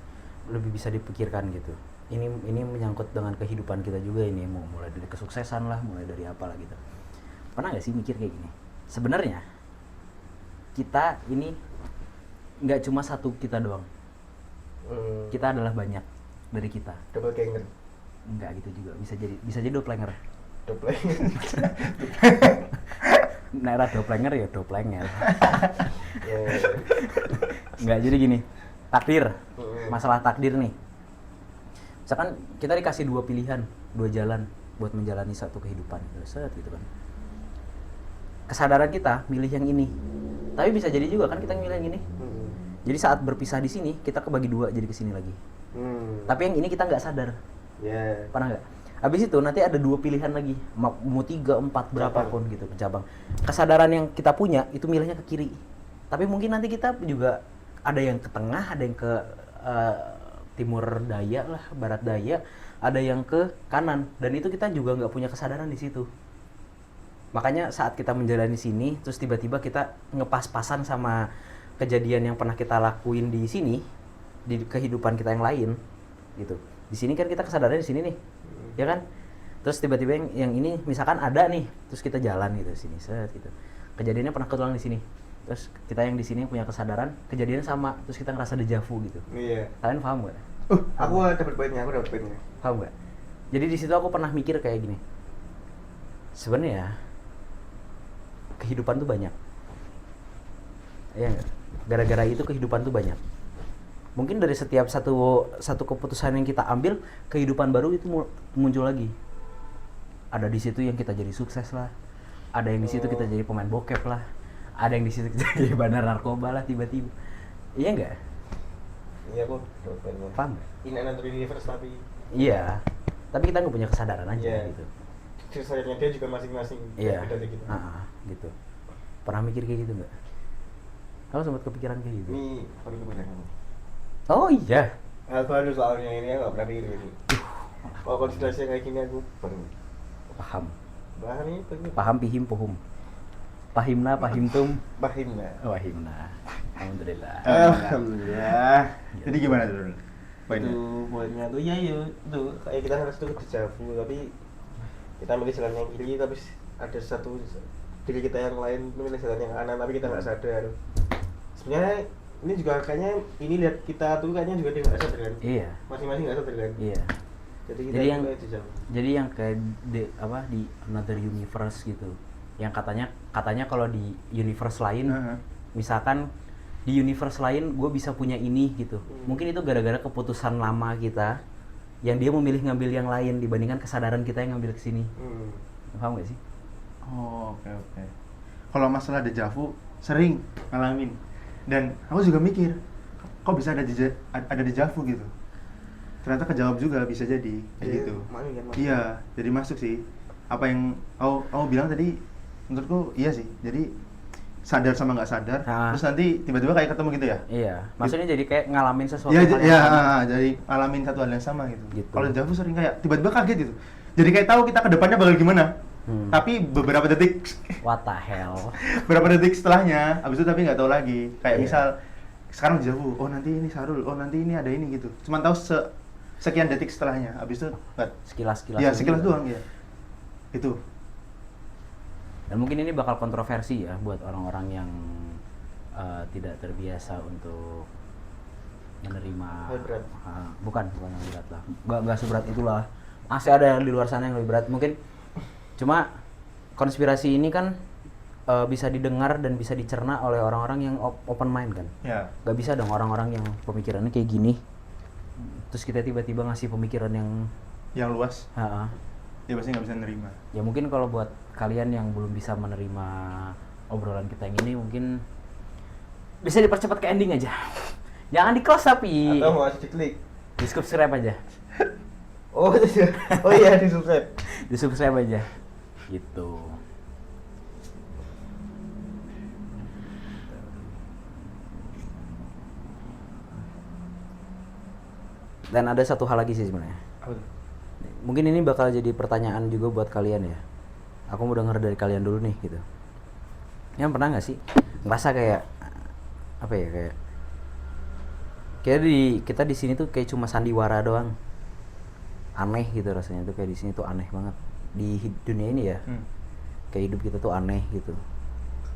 bisa dipikirkan gitu. Ini menyangkut dengan kehidupan kita juga ini, mau mulai dari kesuksesan lah, mulai dari apalah gitu. Pernah nggak sih mikir kayak gini? Sebenarnya kita ini nggak cuma satu kita doang. Kita adalah banyak dari kita. Double ganger. Nggak gitu juga, bisa jadi doppelganger. Double. Nah, era doppelganger ya doppelganger. Ya. Nggak, jadi gini, takdir, masalah takdir nih. Misalkan kita dikasih 2 pilihan, 2 jalan buat menjalani satu kehidupan gitu kan. Kesadaran kita milih yang ini, tapi bisa jadi juga kan kita milih yang ini. Jadi saat berpisah di sini kita kebagi 2 jadi kesini lagi. Tapi yang ini kita nggak sadar. Ya. Pernah nggak? Habis itu nanti ada 2 pilihan lagi, mau 3, 4 berapapun gitu cabang. Kesadaran yang kita punya itu milihnya ke kiri. Tapi mungkin nanti kita juga ada yang ke tengah, ada yang ke timur daya lah, barat daya, ada yang ke kanan, dan itu kita juga nggak punya kesadaran di situ. Makanya saat kita menjalani sini, terus tiba-tiba kita ngepas-pasan sama kejadian yang pernah kita lakuin di sini, di kehidupan kita yang lain, gitu. Di sini kan kita kesadarannya di sini nih, ya kan? Terus tiba-tiba yang ini misalkan ada nih, terus kita jalan gitu sini, set gitu. Kejadiannya pernah keulang di sini. Terus kita yang di sini punya kesadaran, kejadiannya sama, terus kita ngerasa dejavu gitu. Iya. Kalian paham gak? Aku dapat poinnya. Paham gak? Jadi di situ aku pernah mikir kayak gini. Sebenarnya kehidupan tuh banyak. Iya nggak? Gara-gara itu kehidupan tuh banyak. Mungkin dari setiap satu keputusan yang kita ambil, kehidupan baru itu muncul lagi. Ada di situ yang kita jadi sukses lah. Ada yang di situ kita jadi pemain bokep lah. Ada yang di situ kita jadi bandar narkoba lah tiba-tiba. Iya nggak? Iya, aku dapat poinnya. Paham nggak? In another universe tapi Iya. Tapi kita nggak punya kesadaran aja Iya. gitu. ceritanya dia juga masing-masing. Iya. Beda dari kita. Gitu. Pernah mikir kayak gitu nggak? Kamu sempat kepikiran kayak gitu? Ini paling kebanyakan. Oh iya. Hal baru soalnya ini nggak pernah pikir ini. Kalau konsentrasi kayak gini aku baru Paham. bahan ini pengen Paham pihim puhum. Pahimna pahimtum bahimna. wahimna. Alhamdulillah. Alhamdulillah. Jadi gimana tuh? Poinnya? Itu poinnya tuh ya itu kayak kita harus tuh dejavu tapi kita milih jalan yang kiri tapi ada satu diri kita yang lain milih jalan yang kanan tapi kita nggak sadar. Sebenarnya ini juga kayaknya ini lihat kita tuh kayaknya juga dia nggak sadar kan? Iya. Masing-masing nggak sadar kan? Iya. Jadi kita Jadi yang juga dejavu. jadi yang kayak di another universe gitu. Yang katanya kalau di universe lain misalkan di universe lain gue bisa punya ini gitu. Mungkin itu gara-gara keputusan lama kita yang dia memilih ngambil yang lain dibandingkan kesadaran kita yang ngambil kesini. Paham gak sih? Oh, oke. Kalau masalah dejavu sering ngalamin. Dan aku juga mikir, kok bisa ada dejavu gitu. Ternyata kejawab juga bisa jadi kayak gitu. Iya, jadi masuk sih. Apa yang aku bilang tadi menurutku iya sih. Jadi sadar sama nggak sadar, terus nanti tiba-tiba kayak ketemu gitu ya? Iya, maksudnya jadi kayak ngalamin sesuatu Iya, hal yang sama. jadi ngalamin satu hal yang sama gitu. Kalau dejavu sering kayak tiba-tiba kaget gitu. Jadi kayak tahu kita ke depannya bakal gimana. Tapi beberapa detik What the hell? beberapa detik setelahnya, abis itu tapi nggak tahu lagi. Kayak misal sekarang dejavu, oh nanti ini Sarul, oh nanti ini ada ini gitu. Cuman tahu sekian detik setelahnya, abis itu nggak. Sekilas-kilas. Iya, sekilas doang ya. Itu. Dan mungkin ini bakal kontroversi ya buat orang-orang yang tidak terbiasa untuk menerima berat. Bukan yang berat lah. Nggak seberat itulah. Masih ada yang di luar sana yang lebih berat. Mungkin cuma konspirasi ini kan bisa didengar dan bisa dicerna oleh orang-orang yang open mind kan. Ya. Gak bisa dong orang-orang yang pemikirannya kayak gini. Terus kita tiba-tiba ngasih pemikiran yang luas. Dia pasti nggak bisa nerima. Ya mungkin kalau buat kalian yang belum bisa menerima obrolan kita yang ini mungkin bisa dipercepat ke ending aja. Jangan di close tapi Atau mau diklik. di subscribe aja. Oh iya di subscribe. Di subscribe aja. Gitu. Dan ada satu hal lagi sih sebenarnya. Mungkin ini bakal jadi pertanyaan juga buat kalian ya. Aku mau denger dari kalian dulu nih gitu. Yang pernah nggak sih ngerasa kayak apa ya kayak kita di sini tuh kayak cuma sandiwara doang. Aneh gitu rasanya tuh kayak di sini tuh aneh banget di dunia ini ya. Kayak hidup kita tuh aneh gitu.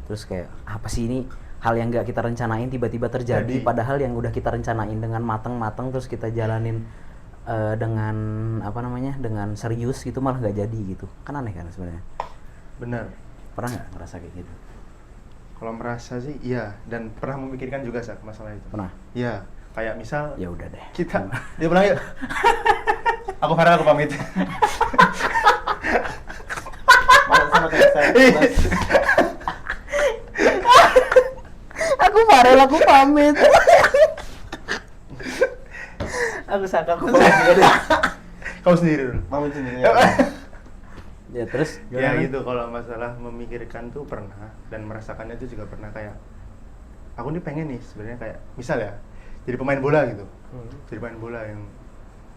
Terus kayak apa sih ini hal yang nggak kita rencanain tiba-tiba terjadi. Padahal yang udah kita rencanain dengan matang-matang terus kita jalanin dengan dengan serius gitu malah nggak jadi gitu. Kan aneh kan sebenarnya. Benar. Pernah nggak ngerasa kayak gitu? Kalau merasa sih iya, dan pernah memikirkan juga Sak masalah itu. Pernah? Iya, kayak misal Ya udah deh. kita dia pernah yuk. Aku Farel, aku pamit. Sama kayak saya. Aku Farel, aku pamit. Aku Saka, aku pamit. Kau sendiri dulu. Pamit sendiri. Ya terus Ya gimana? gitu, kalau masalah memikirkan tuh pernah, dan merasakannya itu juga pernah. Kayak aku nih pengen nih sebenarnya kayak misal ya jadi pemain bola gitu. Jadi pemain bola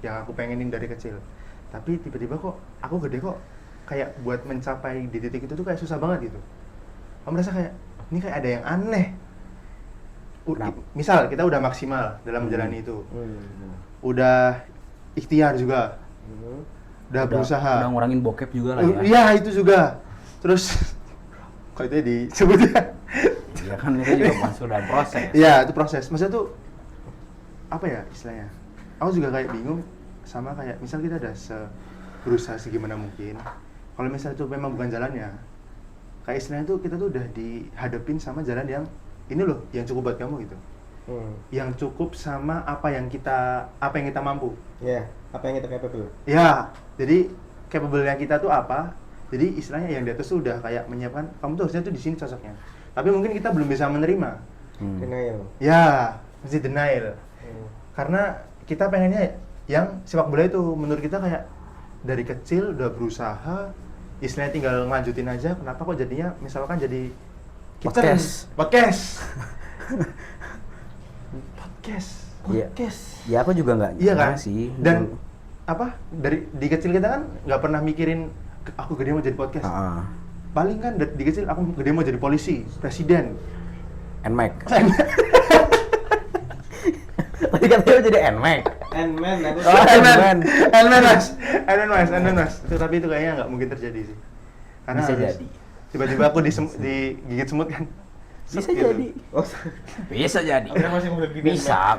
yang aku pengenin dari kecil. Tapi tiba-tiba kok aku gede kok kayak buat mencapai di titik itu tuh kayak susah banget gitu. Aku merasa kayak ini kayak ada yang aneh. Misal kita udah maksimal dalam menjalani itu. Udah ikhtiar juga. Udah berusaha. Udah ngurangin bokep juga lah ya. Iya, itu juga. Terus kok itu disebut ya? Ya kan itu juga masuk dalam proses. Iya, itu proses. Maksudnya tuh apa ya istilahnya? Aku juga kayak bingung sama kayak misal kita udah berusaha segimana mungkin. Kalau misalnya itu memang bukan jalannya, kayak istilahnya tuh kita tuh udah dihadapin sama jalan yang ini loh, yang cukup buat kamu gitu. Yang cukup sama apa yang kita mampu. Iya, apa yang kita capable. Ya, jadi capable-nya kita tuh apa? Jadi istilahnya yang di atas tuh udah kayak menyiapkan kamu tuh harusnya tuh di sini cocoknya. Tapi mungkin kita belum bisa menerima. Denial. Ya, masih denial. Karena kita pengennya yang sepak bola itu menurut kita kayak dari kecil udah berusaha, istilahnya tinggal ngelanjutin aja. Kenapa kok jadinya misalkan jadi Podcast. Podcast. Podcast. Ya aku juga nggak Iya kan? sih. Dan apa? Dari di kecil kita kan nggak pernah mikirin aku gede mau jadi podcast. Paling kan di kecil aku gede mau jadi polisi, presiden. NMAX. Tadi katanya jadi NMAX. Ant-Man aku. Oh, Ant-Man. Ant-Man mas. Tapi itu kayaknya nggak mungkin terjadi sih. Karena Bisa harus- jadi. Tiba-tiba aku digigit semut kan. Bisa Set gitu. jadi. Oh, Bisa jadi. aku masih muda gini. Bisa.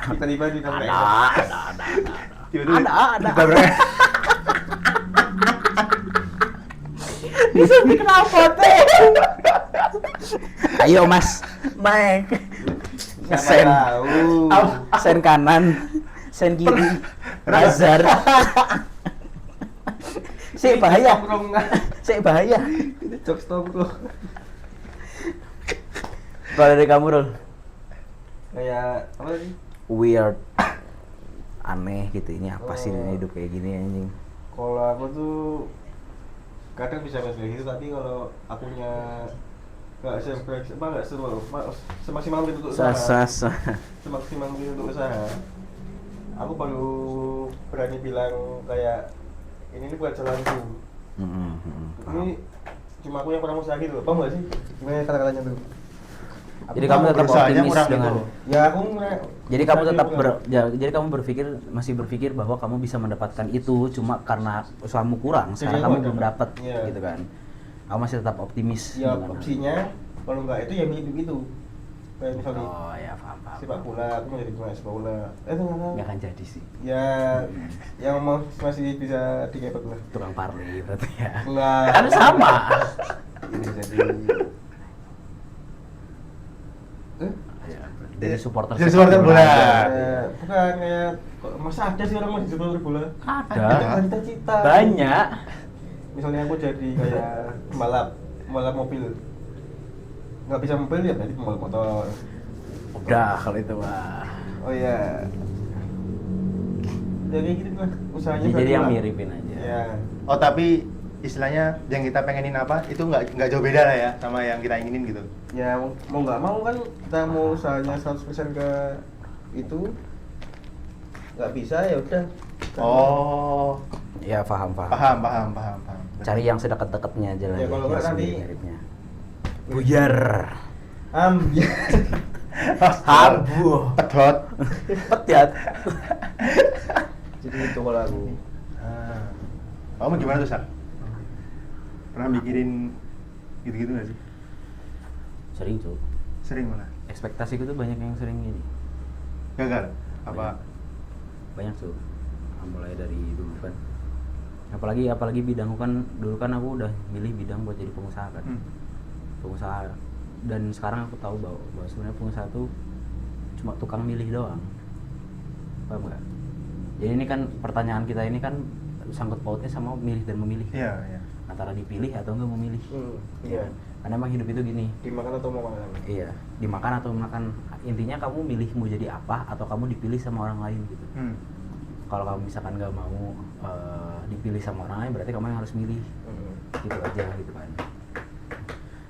Tiba-tiba di Ada. Tiba-tiba Ada. ditabrak. Bisa bikin apa teh? Ayo Mas, Mike. Ngesen. Sen kanan, sen kiri, Razar. Bahaya. Bahaya. Jokes stop bro. Kalau dari kamu, Rul? Kayak apa tadi? Weird. Aneh gitu, ini apa sih Oh. hidup kayak gini anjing. Kalau aku tuh kadang bisa kayak gitu, tapi kalau akunya nggak semaksimal mungkin untuk usaha. Semaksimal mungkin untuk usaha. Aku baru berani bilang kayak ini bukan jalanku. Ini cuma aku yang kurang usaha gitu, paham nggak sih? Gimana kata-katanya tuh? Jadi kamu tetap berusahanya optimis kurang dengan gitu. Ya aku jadi kamu tetap jadi kamu masih berpikir bahwa kamu bisa mendapatkan itu cuma karena usahamu kurang, sekarang Jadi kamu aku belum ada- dapat iya. gitu kan. Kamu masih tetap optimis. ya dengan- opsinya kalau nggak itu ya mirip itu. Kayak misalnya Oh ya, paham. sepak bola, aku mau jadi pemain sepak bola. Ternyata Nggak akan jadi sih. ya yang masih bisa dikepet lah. Tukang parli berarti ya. Enggak. Kan sama. Ini jadi Jadi supporter. Jadi supporter bola. bukan kayak kok masa ada sih orang mau jadi supporter bola? Ada. Kan cita-cita. Banyak. Misalnya aku jadi kayak pembalap mobil. Nggak bisa mobil ya berarti pembalap motor. Udah kalau itu mah. Oh iya. Ya kayak gitu lah usahanya. Jadi berarti yang lah. miripin aja. Ya. Oh tapi istilahnya yang kita pengenin apa itu nggak jauh beda lah ya sama yang kita inginin gitu. Ya mau nggak mau kan kita mau usahanya 100% ke itu nggak bisa ya udah. Oh, Ya paham. paham. Cari yang sedekat-dekatnya aja lah. Ya, kalau nggak nanti- miripnya. Buyar. Ya. Habu. Pedot. Petyat. Jadi itu kalau aku. Kamu gimana tuh, Sak? Pernah mikirin gitu-gitu nggak sih? Sering tuh. Sering malah. Ekspektasiku tuh banyak yang sering gini. Gagal? Apa? Banyak tuh. Mulai dari dulu kan. Apalagi bidangku kan dulu kan aku udah milih bidang buat jadi pengusaha kan. Pengusaha, dan sekarang aku tahu bahwa sebenarnya pengusaha tuh cuma tukang milih doang. Paham nggak? Jadi ini kan pertanyaan kita ini kan sangkut pautnya sama milih dan memilih. Iya. Antara dipilih atau enggak memilih. Iya. Karena emang hidup itu gini. Dimakan atau mau makan? Iya, dimakan atau makan. Intinya kamu milih mau jadi apa atau kamu dipilih sama orang lain gitu. Kalau kamu misalkan nggak mau dipilih sama orang lain, berarti kamu yang harus milih. Gitu aja gitu kan.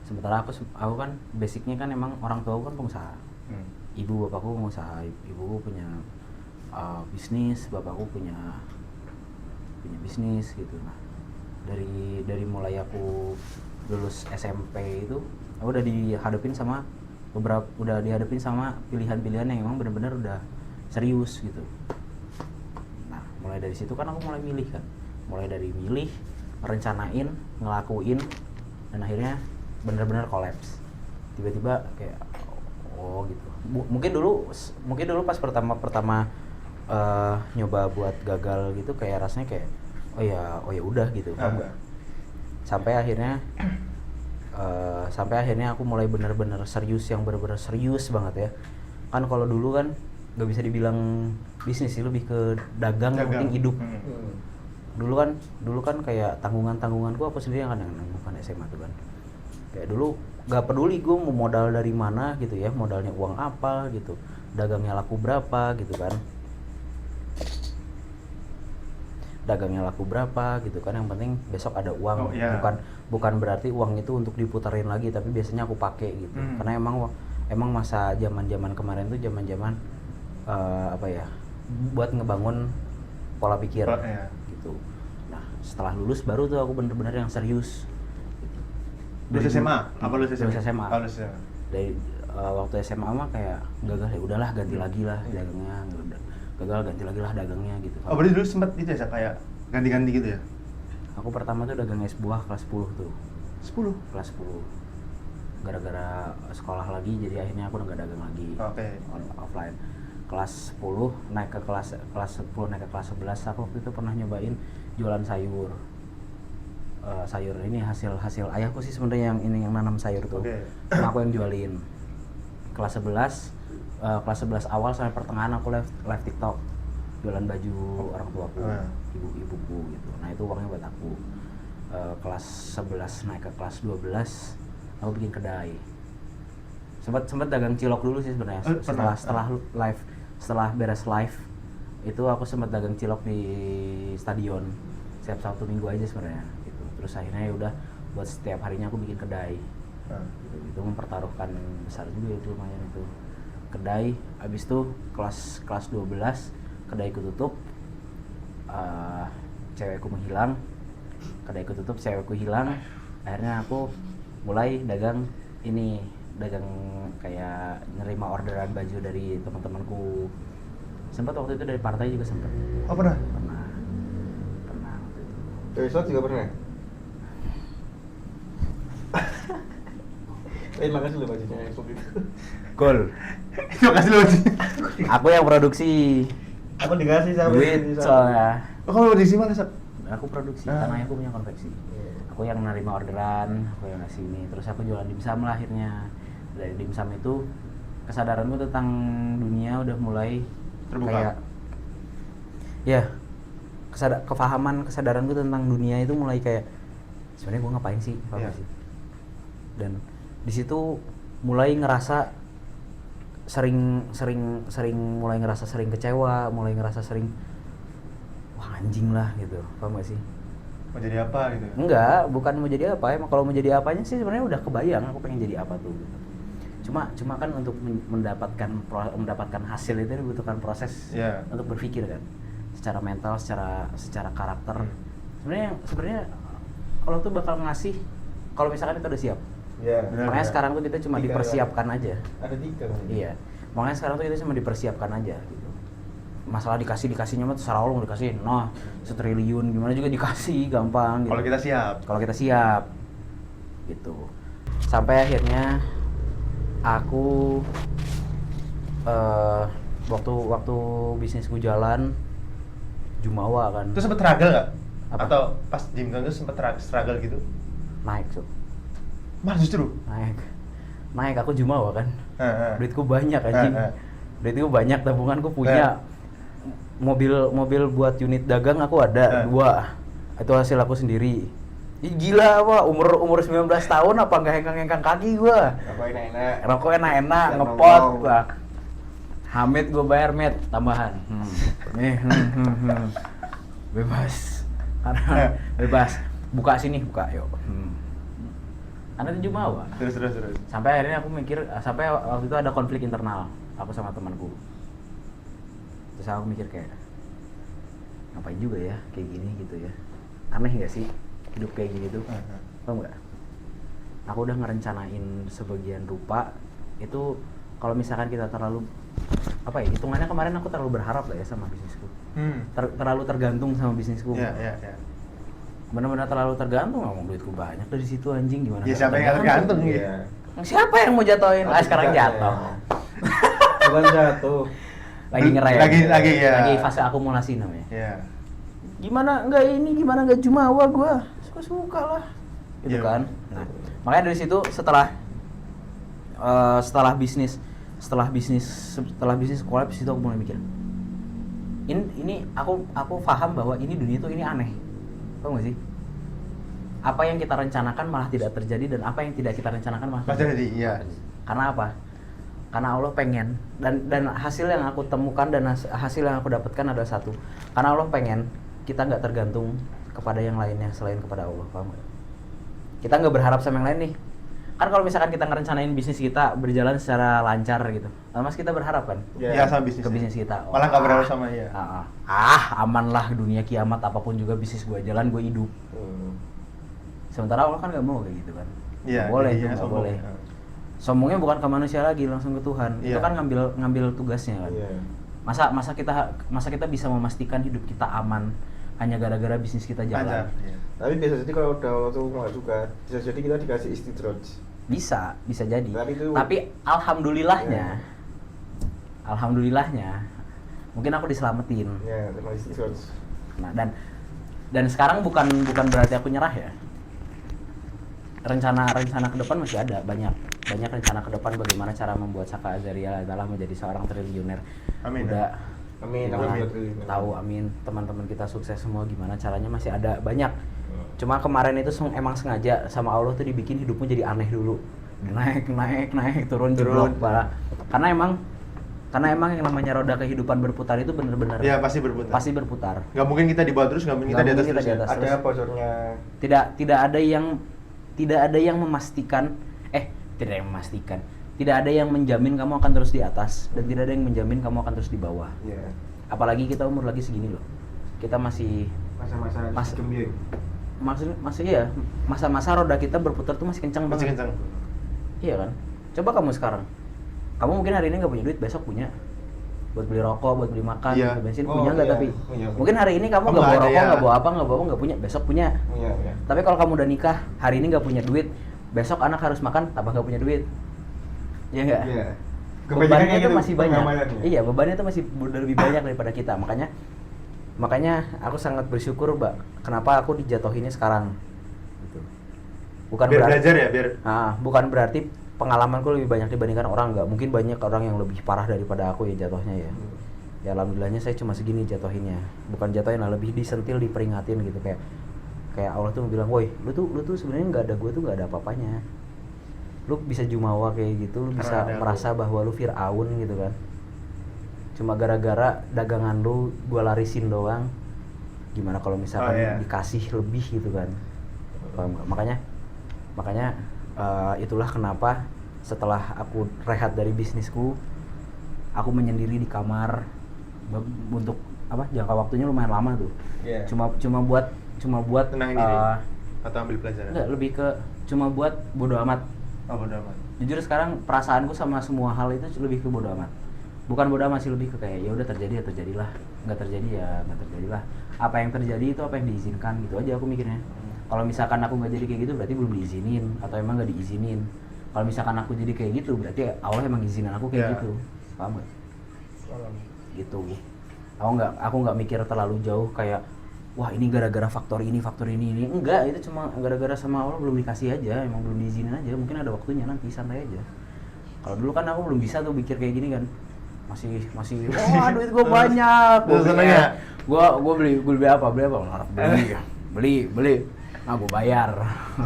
Sementara aku kan basicnya kan emang orang tua aku kan pengusaha. Ibu bapakku pengusaha, ibuku punya bisnis, bapakku punya bisnis gitu. Nah, dari mulai aku lulus SMP itu aku udah dihadapin sama pilihan-pilihan yang emang benar-benar udah serius gitu. Nah, mulai dari situ kan aku mulai milih kan. Mulai dari milih, rencanain, ngelakuin, dan akhirnya benar-benar kolaps. Tiba-tiba kayak oh gitu. Mungkin dulu pas pertama nyoba buat gagal gitu kayak rasanya kayak oh ya udah gitu. Sampai akhirnya aku mulai benar-benar serius, yang benar-benar serius banget ya. Kan kalau dulu kan nggak bisa dibilang bisnis sih, lebih ke dagang. Yang penting hidup. Dulu kan kayak tanggunganku aku sendiri yang kadang nanggung SMA tuh kan. Kayak dulu nggak peduli gue mau modal dari mana gitu ya, modalnya uang apa gitu, dagangnya laku berapa gitu kan. Yang penting besok ada uang. Bukan berarti uang itu untuk diputarin lagi, tapi biasanya aku pakai gitu. Karena emang masa zaman kemarin tuh zaman apa ya, buat ngebangun pola pikir Iya. gitu. Nah setelah lulus baru tuh aku bener-bener yang serius. Lulus SMA? Apa lulus SMA? Lulus SMA. Oh, lulus SMA. Dari waktu SMA mah kayak gagal ya udahlah ganti lagi lah dagangnya, gagal ganti lagi lah dagangnya gitu. Oh berarti dulu sempet itu ya kayak ganti-ganti gitu ya? Aku pertama tuh dagang es buah kelas 10 tuh. 10? Kelas 10. Gara-gara sekolah lagi jadi akhirnya aku udah gak dagang lagi. Oke. Offline. Kelas 10 naik ke kelas 10 naik ke kelas 11 aku waktu itu pernah nyobain jualan sayur. Sayur ini hasil ayahku sih sebenarnya yang nanam sayur tuh. Nah, aku yang jualin. Kelas 11 kelas 11 awal sampai pertengahan aku live TikTok jualan baju orang tuaku, ibuku gitu. Nah, itu uangnya buat aku. Kelas 11 naik ke kelas 12 aku bikin kedai. Sempat dagang cilok dulu sih sebenarnya. Setelah beres live itu aku sempat dagang cilok di stadion setiap Sabtu Minggu aja sebenarnya gitu. Terus akhirnya ya udah buat setiap harinya aku bikin kedai. Gitu. Itu mempertaruhkan besar juga itu lumayan itu. Kedai abis itu kelas 12 kedaiku tutup, cewekku menghilang, kedaiku tutup, cewekku hilang, akhirnya aku mulai dagang kayak nerima orderan baju dari teman-temanku. Sempat waktu itu dari partai juga sempat. Oh pernah waktu itu. Dari slot juga pernah? Makasih lo bajunya yang itu. Gol. Terima kasih loh. Aku yang produksi. Aku dikasih sama Duit soalnya. Oh kamu di sini mana Sat? Aku produksi, karena aku punya konveksi. Aku yang nerima orderan, aku yang ngasih ini. Terus aku jualan dimsum lah akhirnya. Dari dimsum itu kesadaranku tentang dunia udah mulai terbuka. Kayak ya, kesadaranku tentang dunia itu mulai kayak sebenarnya gue ngapain sih, sih. Dan di situ mulai ngerasa sering kecewa, mulai ngerasa sering wah anjing lah gitu, paham gak sih? Mau jadi apa gitu? Enggak, bukan mau jadi apa, emang kalau mau jadi apanya sih sebenarnya udah kebayang aku pengen jadi apa tuh gitu. Cuma kan untuk mendapatkan hasil itu dibutuhkan proses untuk berpikir kan, secara mental, secara karakter. Sebenarnya kalau tuh bakal ngasih kalau misalkan kita udah siap. Makanya sekarang tuh kita cuma dipersiapkan aja. Ada 3 Iya. Makanya sekarang tuh kita cuma dipersiapkan aja gitu. Masalah dikasihnya mah terserah Allah dikasih. Nah, 1 triliun gimana juga dikasih gampang gitu. Kalau kita siap. Gitu. Sampai akhirnya aku waktu bisnisku jalan Jumawa kan. Itu sempet struggle nggak? Apa? Atau pas di Dimsum itu sempet struggle gitu? Naik so. Malah justru? Naik aku Jumawa kan. Duitku banyak anjing. Duitku banyak, tabunganku punya. Mobil buat unit dagang aku ada 2. Itu hasil aku sendiri. Ih, gila apa umur 19 tahun apa nggak hengkang kaki gua. Rokok enak-enak ngepot gua. Hamid gua bayar met tambahan. Bebas. Karena bebas. Buka sini, buka yuk. Karena itu Jumawa. Terus. Sampai akhirnya aku mikir, sampai waktu itu ada konflik internal aku sama temanku. Terus aku mikir kayak ngapain juga ya kayak gini gitu ya. Aneh nggak sih hidup kayak gini tuh? Paham nggak? Aku udah ngerencanain sebagian rupa itu kalau misalkan kita terlalu apa ya, hitungannya kemarin aku terlalu berharap lah ya sama bisnisku. Terlalu tergantung sama bisnisku. Iya. Benar-benar terlalu tergantung, ngomong duitku banyak dari situ anjing gimana? Ya siapa yang tergantung ya? Siapa yang mau jatuhin? Sekarang jatuh. Bukan jatuh. Lagi ngerem. Lagi fase akumulasi namanya. Iya. Gimana enggak Jumawa gua. Suka lah. Gitu kan. Nah, makanya dari situ setelah bisnis kolaps itu aku mulai mikir. Ini aku paham bahwa ini dunia tuh ini aneh. Paham gak sih? Apa yang kita rencanakan malah tidak terjadi dan apa yang tidak kita rencanakan malah terjadi. Iya. Karena apa? Karena Allah pengen dan hasil yang aku temukan dan hasil yang aku dapatkan adalah satu. Karena Allah pengen kita nggak tergantung kepada yang lainnya selain kepada Allah, paham gak? Kita nggak berharap sama yang lain nih. kan kalau misalkan kita ngerencanain bisnis kita berjalan secara lancar gitu, mas kita berharap kan Ya, sama bisnis. ke bisnis kita. Malah nggak berharap sama ya. Aman lah dunia kiamat apapun juga bisnis gue jalan gue hidup. Sementara Allah kan nggak mau kayak gitu kan. Iya. Nggak boleh, jadinya nggak sombong. boleh. Sombongnya bukan ke manusia lagi, langsung ke Tuhan. Iya. Itu kan ngambil tugasnya kan. Iya. Masa kita bisa memastikan hidup kita aman hanya gara-gara bisnis kita jalan. Lancar. Iya. Tapi bisa jadi kalau udah Allah tuh nggak suka, bisa jadi kita dikasih istidraj. Bisa jadi. Tapi Alhamdulillahnya, alhamdulillahnya, mungkin aku diselamatin. Ya, sama istidraj. Nah, dan sekarang bukan berarti aku nyerah ya. Rencana ke depan masih ada banyak rencana ke depan bagaimana cara membuat Saka Azaria adalah menjadi seorang triliuner. Amin. Udah Amin, gimana, amin. tahu amin, teman-teman kita sukses semua, gimana caranya masih ada banyak. Cuma kemarin itu emang sengaja sama Allah tuh dibikin hidupmu jadi aneh dulu, naik turun jeblok parah. Karena emang yang namanya roda kehidupan berputar itu benar-benar Ya pasti berputar. pasti berputar. Nggak mungkin kita di bawah terus, nggak mungkin kita di Nggak atas mungkin terus. kita di atas. Ada bocornya. Tidak ada yang memastikan tidak ada yang menjamin kamu akan terus di atas dan tidak ada yang menjamin kamu akan terus di bawah. Iya. Apalagi kita umur lagi segini loh, kita masih Masa-masa gembira. maksudnya masa-masa roda kita berputar tuh masih kencang Masih banget. kencang. Iya kan? Coba kamu sekarang, kamu mungkin hari ini nggak punya duit, besok punya buat beli rokok, buat beli makan, Iya. buat bensin, Oh, punya nggak? iya. Tapi Punya. mungkin hari ini kamu Oh, nggak bawa nggak ada rokok, ya. nggak bawa apa, nggak punya, besok punya. Iya. Tapi kalau kamu udah nikah, hari ini nggak punya duit, besok anak harus makan, tambah nggak punya duit. Iya nggak? Iya. Bebannya itu gitu, masih banyak. pengamanannya. Iya, bebannya itu masih lebih banyak daripada kita. Makanya aku sangat bersyukur, Mbak. Kenapa aku dijatuhinnya sekarang? Gitu. Bukan Biar berarti belajar ya, biar. bukan berarti pengalamanku lebih banyak dibandingkan orang, nggak. Mungkin banyak orang yang lebih parah daripada aku ya jatuhnya ya. Ya alhamdulillahnya saya cuma segini jatuhinnya. Bukan jatuhin lah, lebih disentil, diperingatin gitu, kayak Allah tuh bilang, "Woi, lu tuh sebenarnya nggak ada gue tuh nggak ada apa-apanya. Lu bisa jumawa kayak gitu, lu bisa Karena ada merasa bahwa lu Fir'aun gitu kan. Cuma gara-gara dagangan lu gua larisin doang. Gimana kalau misalkan Oh, iya. dikasih lebih gitu kan." Paham nggak? Makanya itulah kenapa setelah aku rehat dari bisnisku, aku menyendiri di kamar untuk jangka waktunya lumayan lama tuh. Iya. Cuma buat Tenangin diri. Atau ambil pelajaran. enggak, lebih ke cuma buat bodo amat. Oh, bodo amat. Jujur sekarang perasaanku sama semua hal itu lebih ke bodo amat. Bukan bodo amat sih, lebih ke kayak ya udah terjadi ya terjadilah, nggak terjadi ya nggak terjadilah. Apa yang terjadi itu apa yang diizinkan gitu aja aku mikirnya. Kalau misalkan aku nggak jadi kayak gitu berarti belum diizinin atau emang nggak diizinin. Kalau misalkan aku jadi kayak gitu berarti Allah emang izinin aku kayak Ya. gitu. Paham nggak? Gitu. Aku nggak mikir terlalu jauh kayak wah ini gara-gara faktor ini enggak, itu cuma gara-gara sama Allah belum dikasih aja, emang belum diizinin aja, mungkin ada waktunya nanti, santai aja. Kalau dulu kan aku belum bisa tuh mikir kayak gini kan, masih wah duit gue banyak, gue beli apa beli nah gue bayar.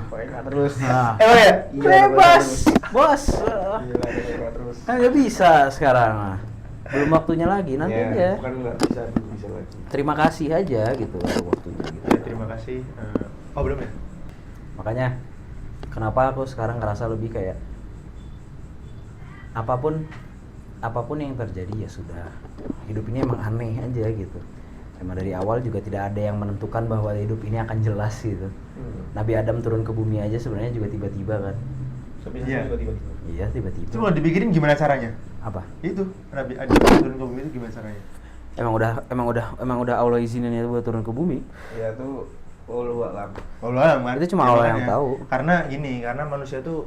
Pokoknya terus. Nah, Emang ya? bebas bos, Gila, terus. kan nggak bisa sekarang, belum waktunya lagi, nanti Ya, aja. bukan nggak bisa lagi. Terima kasih aja gitu ada waktunya gitu. Ya, terima kasih. Oh, belum ya? Makanya kenapa aku sekarang ngerasa lebih kayak apapun yang terjadi ya sudah, hidup ini emang aneh aja gitu. Emang dari awal juga tidak ada yang menentukan bahwa hidup ini akan jelas gitu. Nabi Adam turun ke bumi aja sebenarnya juga tiba-tiba kan. Iya. Tiba-tiba. Iya tiba-tiba. Itu kalau dipikirin gimana caranya? Apa? Itu Nabi Adam turun ke bumi itu gimana caranya? Emang udah Allah izinin ya buat turun ke bumi. Ya tuh Allah alam. Allah alam kan? Itu cuma Ya, Allah yang makanya. tahu. Karena manusia tuh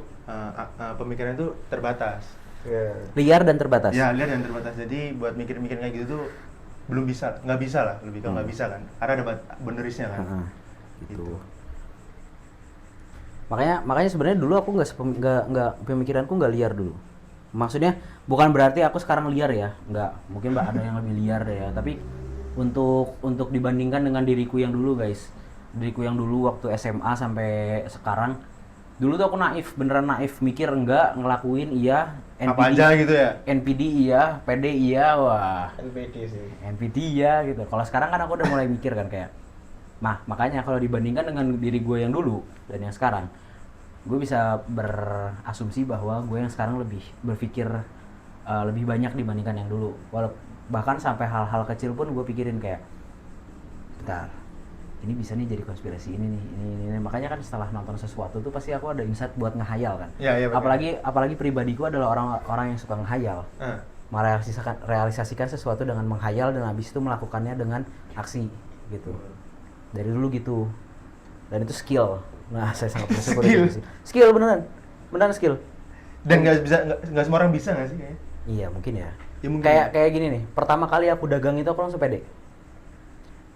pemikirannya tuh terbatas. Ya. Liar dan terbatas. Ya, lihat yang terbatas. Jadi buat mikir-mikir kayak gitu tuh belum bisa, nggak bisa lah, lebih ke nggak bisa kan? Karena ada boundariesnya kan. Heeh, gitu. Makanya sebenarnya dulu aku nggak pemikiranku nggak liar dulu. Maksudnya bukan berarti aku sekarang liar ya, nggak. Mungkin ada yang lebih liar deh ya. Tapi untuk dibandingkan dengan diriku yang dulu guys, diriku yang dulu waktu SMA sampai sekarang, dulu tuh aku naif, beneran naif, mikir enggak, ngelakuin iya, Apa aja gitu ya? NPD iya, PD iya, wah. NPD sih. NPD ya gitu. Kalau sekarang kan aku udah mulai mikir kan kayak, makanya kalau dibandingkan dengan diri gue yang dulu dan yang sekarang, gue bisa berasumsi bahwa gue yang sekarang lebih berpikir lebih banyak dibandingkan yang dulu. Bahkan sampai hal-hal kecil pun gue pikirin kayak, bentar, ini bisa nih jadi konspirasi ini. Makanya kan setelah nonton sesuatu tuh pasti aku ada insight buat ngehayal kan. Iya, Apalagi pribadiku adalah orang yang suka ngehayal. Merealisasikan sesuatu dengan menghayal dan habis itu melakukannya dengan aksi gitu. Dari dulu gitu. Dan itu skill. Nah, saya sangat bersyukur itu sih. Skill beneran skill. Dan nggak semua orang bisa nggak sih kayaknya? Iya mungkin ya. Ya, mungkin. Kayak gini nih. Pertama kali aku dagang itu aku langsung pede.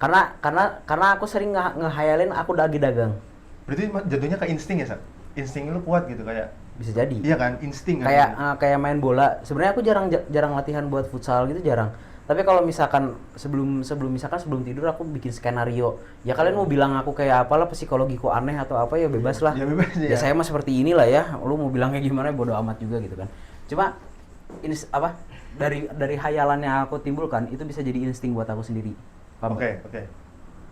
Karena aku sering ngehayalin aku lagi dagang. Berarti jatuhnya ke insting ya, Sa? Insting lu kuat gitu kayak. Bisa jadi. Iya kan, insting kan. Kayak main bola. Sebenarnya aku jarang latihan buat futsal gitu, jarang. Tapi kalau misalkan sebelum tidur aku bikin skenario. Ya kalian mau bilang aku kayak apalah, psikologiku aneh atau apa ya bebas lah. Ya bebas ya. Ya saya mah seperti inilah ya. Lu mau bilang kayak gimana bodo amat juga gitu kan. Cuma ini dari hayalan yang aku timbulkan itu bisa jadi insting buat aku sendiri. Oke.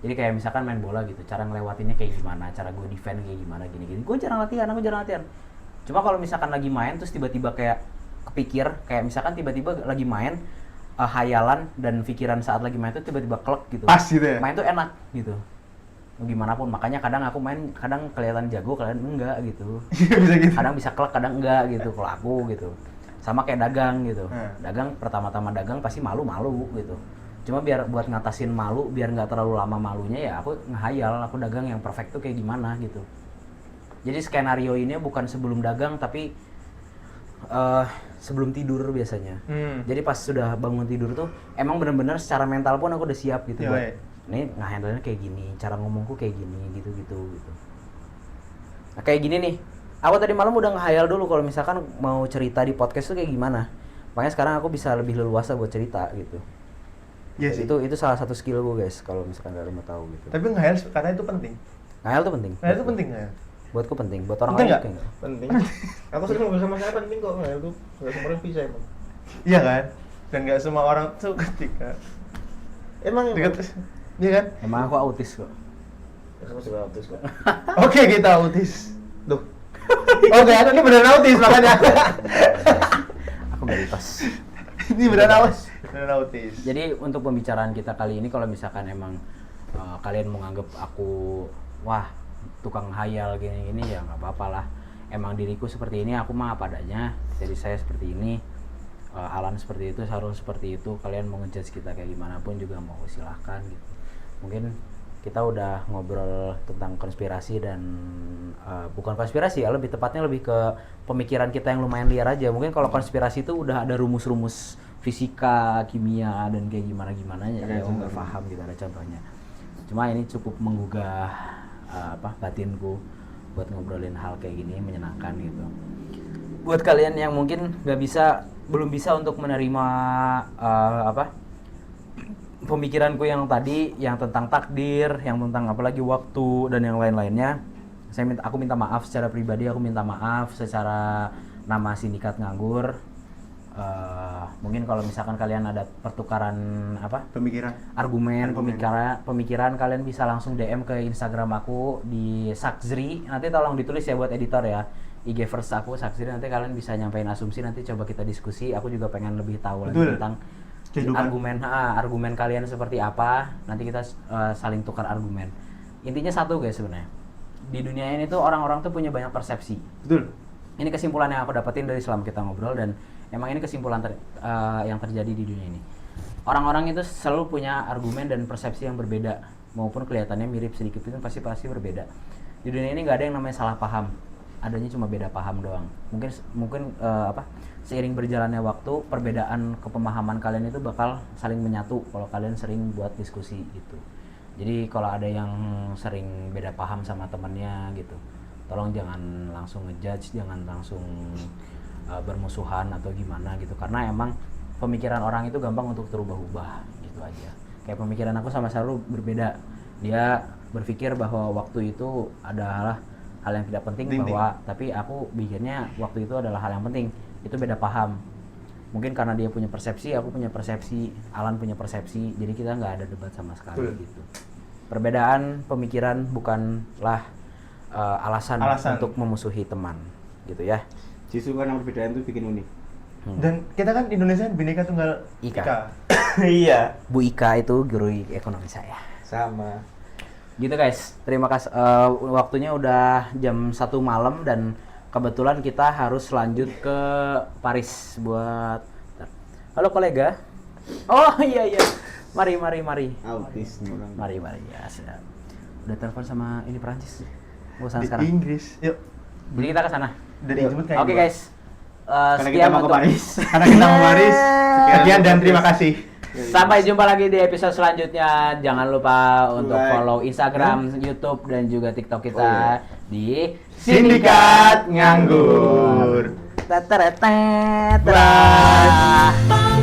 Jadi kayak misalkan main bola gitu, cara ngelewatinnya kayak gimana, cara gue defend kayak gimana gini. Gue jarang latihan. Cuma kalau misalkan lagi main terus tiba-tiba kayak kepikir, kayak misalkan tiba-tiba lagi main hayalan dan pikiran saat lagi main itu tiba-tiba klek gitu. Pas gitu ya? Main tuh enak gitu. Gimana pun, makanya kadang aku main, kadang kelihatan jago, kalian enggak gitu. Bisa gitu. Kadang bisa klek, kadang enggak gitu kalau aku gitu. Sama kayak dagang gitu. Dagang pertama-tama dagang pasti malu-malu gitu. Cuma biar buat ngatasin malu, biar nggak terlalu lama malunya ya aku ngehayal aku dagang yang perfect tuh kayak gimana gitu. Jadi skenario ini bukan sebelum dagang tapi sebelum tidur biasanya. Jadi pas sudah bangun tidur tuh emang benar-benar secara mental pun aku udah siap gitu. Ini nge-handle-nya kayak gini, cara ngomongku kayak gini gitu. Nah, kayak gini nih. Aku tadi malam udah ngehayal dulu kalau misalkan mau cerita di podcast tuh kayak gimana. Makanya sekarang aku bisa lebih leluasa buat cerita gitu. Iya sih. Itu salah satu skill gue guys kalau misalkan kalian mau tahu gitu. Tapi ngehayal katanya itu penting. Ngehayal tuh penting. Ngehayal itu penting nggak? Buatku penting, buat orang Penting lain nggak? enggak. Penting. Aku sering ngobrol sama saya penting kok, ngehayal tuh nggak semua orang bisa emang. Iya kan? Dan nggak semua orang tuh ketika Emang dekat, iya kan? Emang aku autis kok. Aku juga autis kok. Oke, kita autis. Duh, Oke, ini beneran autis makanya. Aku bebas. Ini beneran autis. Jadi untuk pembicaraan kita kali ini kalau misalkan emang kalian menganggap aku wah tukang hayal gini-gini ya nggak apa-apa lah. Emang diriku seperti ini, aku mah apa adanya. Jadi saya seperti ini, Alan seperti itu, Sarul seperti itu. Kalian mau ngejudge kita kayak gimana pun juga mau silahkan gitu. Mungkin kita udah ngobrol tentang konspirasi dan bukan konspirasi ya, lebih tepatnya lebih ke pemikiran kita yang lumayan liar aja. Mungkin kalau konspirasi itu udah ada rumus-rumus fisika, kimia dan kayak gimana-gimananya ya nggak paham gitu, ada contohnya. Cuma ini cukup menggugah batinku buat ngobrolin hal kayak gini, menyenangkan gitu. Buat kalian yang mungkin belum bisa untuk menerima pemikiranku yang tadi, yang tentang takdir, yang tentang apalagi waktu dan yang lain-lainnya, aku minta maaf secara pribadi, aku minta maaf secara nama Sindikat Nganggur. Mungkin kalau misalkan kalian ada pertukaran pemikiran kalian bisa langsung DM ke Instagram aku di Sakzri. Nanti tolong ditulis ya buat editor ya. IG first aku Sakzri, nanti kalian bisa nyampein asumsi, nanti coba kita diskusi. Aku juga pengen lebih tahu lagi tentang argumen kalian seperti apa. Nanti kita saling tukar argumen. Intinya satu guys sebenarnya. Di dunia ini tuh orang-orang tuh punya banyak persepsi. Betul. Ini kesimpulan yang aku dapetin dari selama kita ngobrol, dan emang ini kesimpulan yang terjadi di dunia ini. Orang-orang itu selalu punya argumen dan persepsi yang berbeda, maupun kelihatannya mirip sedikit itu pasti berbeda. Di dunia ini nggak ada yang namanya salah paham, adanya cuma beda paham doang. Mungkin seiring berjalannya waktu, perbedaan kepemahaman kalian itu bakal saling menyatu kalau kalian sering buat diskusi gitu. Jadi kalau ada yang sering beda paham sama temennya gitu, tolong jangan langsung ngejudge, jangan langsung bermusuhan atau gimana gitu, karena emang pemikiran orang itu gampang untuk terubah-ubah gitu aja. Kayak pemikiran aku sama Sarul berbeda. Dia berpikir bahwa waktu itu adalah hal yang tidak penting, tapi aku pikirnya waktu itu adalah hal yang penting. Itu beda paham. Mungkin karena dia punya persepsi, aku punya persepsi, Alan punya persepsi, jadi kita nggak ada debat sama sekali gitu. Perbedaan pemikiran bukanlah alasan untuk memusuhi teman, gitu ya. Justru karena perbedaan itu bikin unik. Dan kita kan Indonesia Bhinneka Tunggal Ika. Iya. Bu Ika itu guru ekonomi saya. Sama. Gitu guys, terima kasih. Waktunya udah jam 1 malam dan kebetulan kita harus lanjut ke Paris buat. Halo kolega. Oh iya. Mari. Autis nih orang. Mari ya siap. Udah telepon sama ini Perancis. Mau sana Di sekarang. Inggris. Yuk. Jadi kita ke sana. Dari jemput kayak Oke gua. guys. Karena Sekian kita mau ke untuk- Paris. Karena kita mau Paris. Sekian dan terima kasih. Sampai jumpa lagi di episode selanjutnya. Jangan lupa untuk Like. follow Instagram, YouTube dan juga TikTok kita di Sindikat Nganggur. Teteretet. Bye.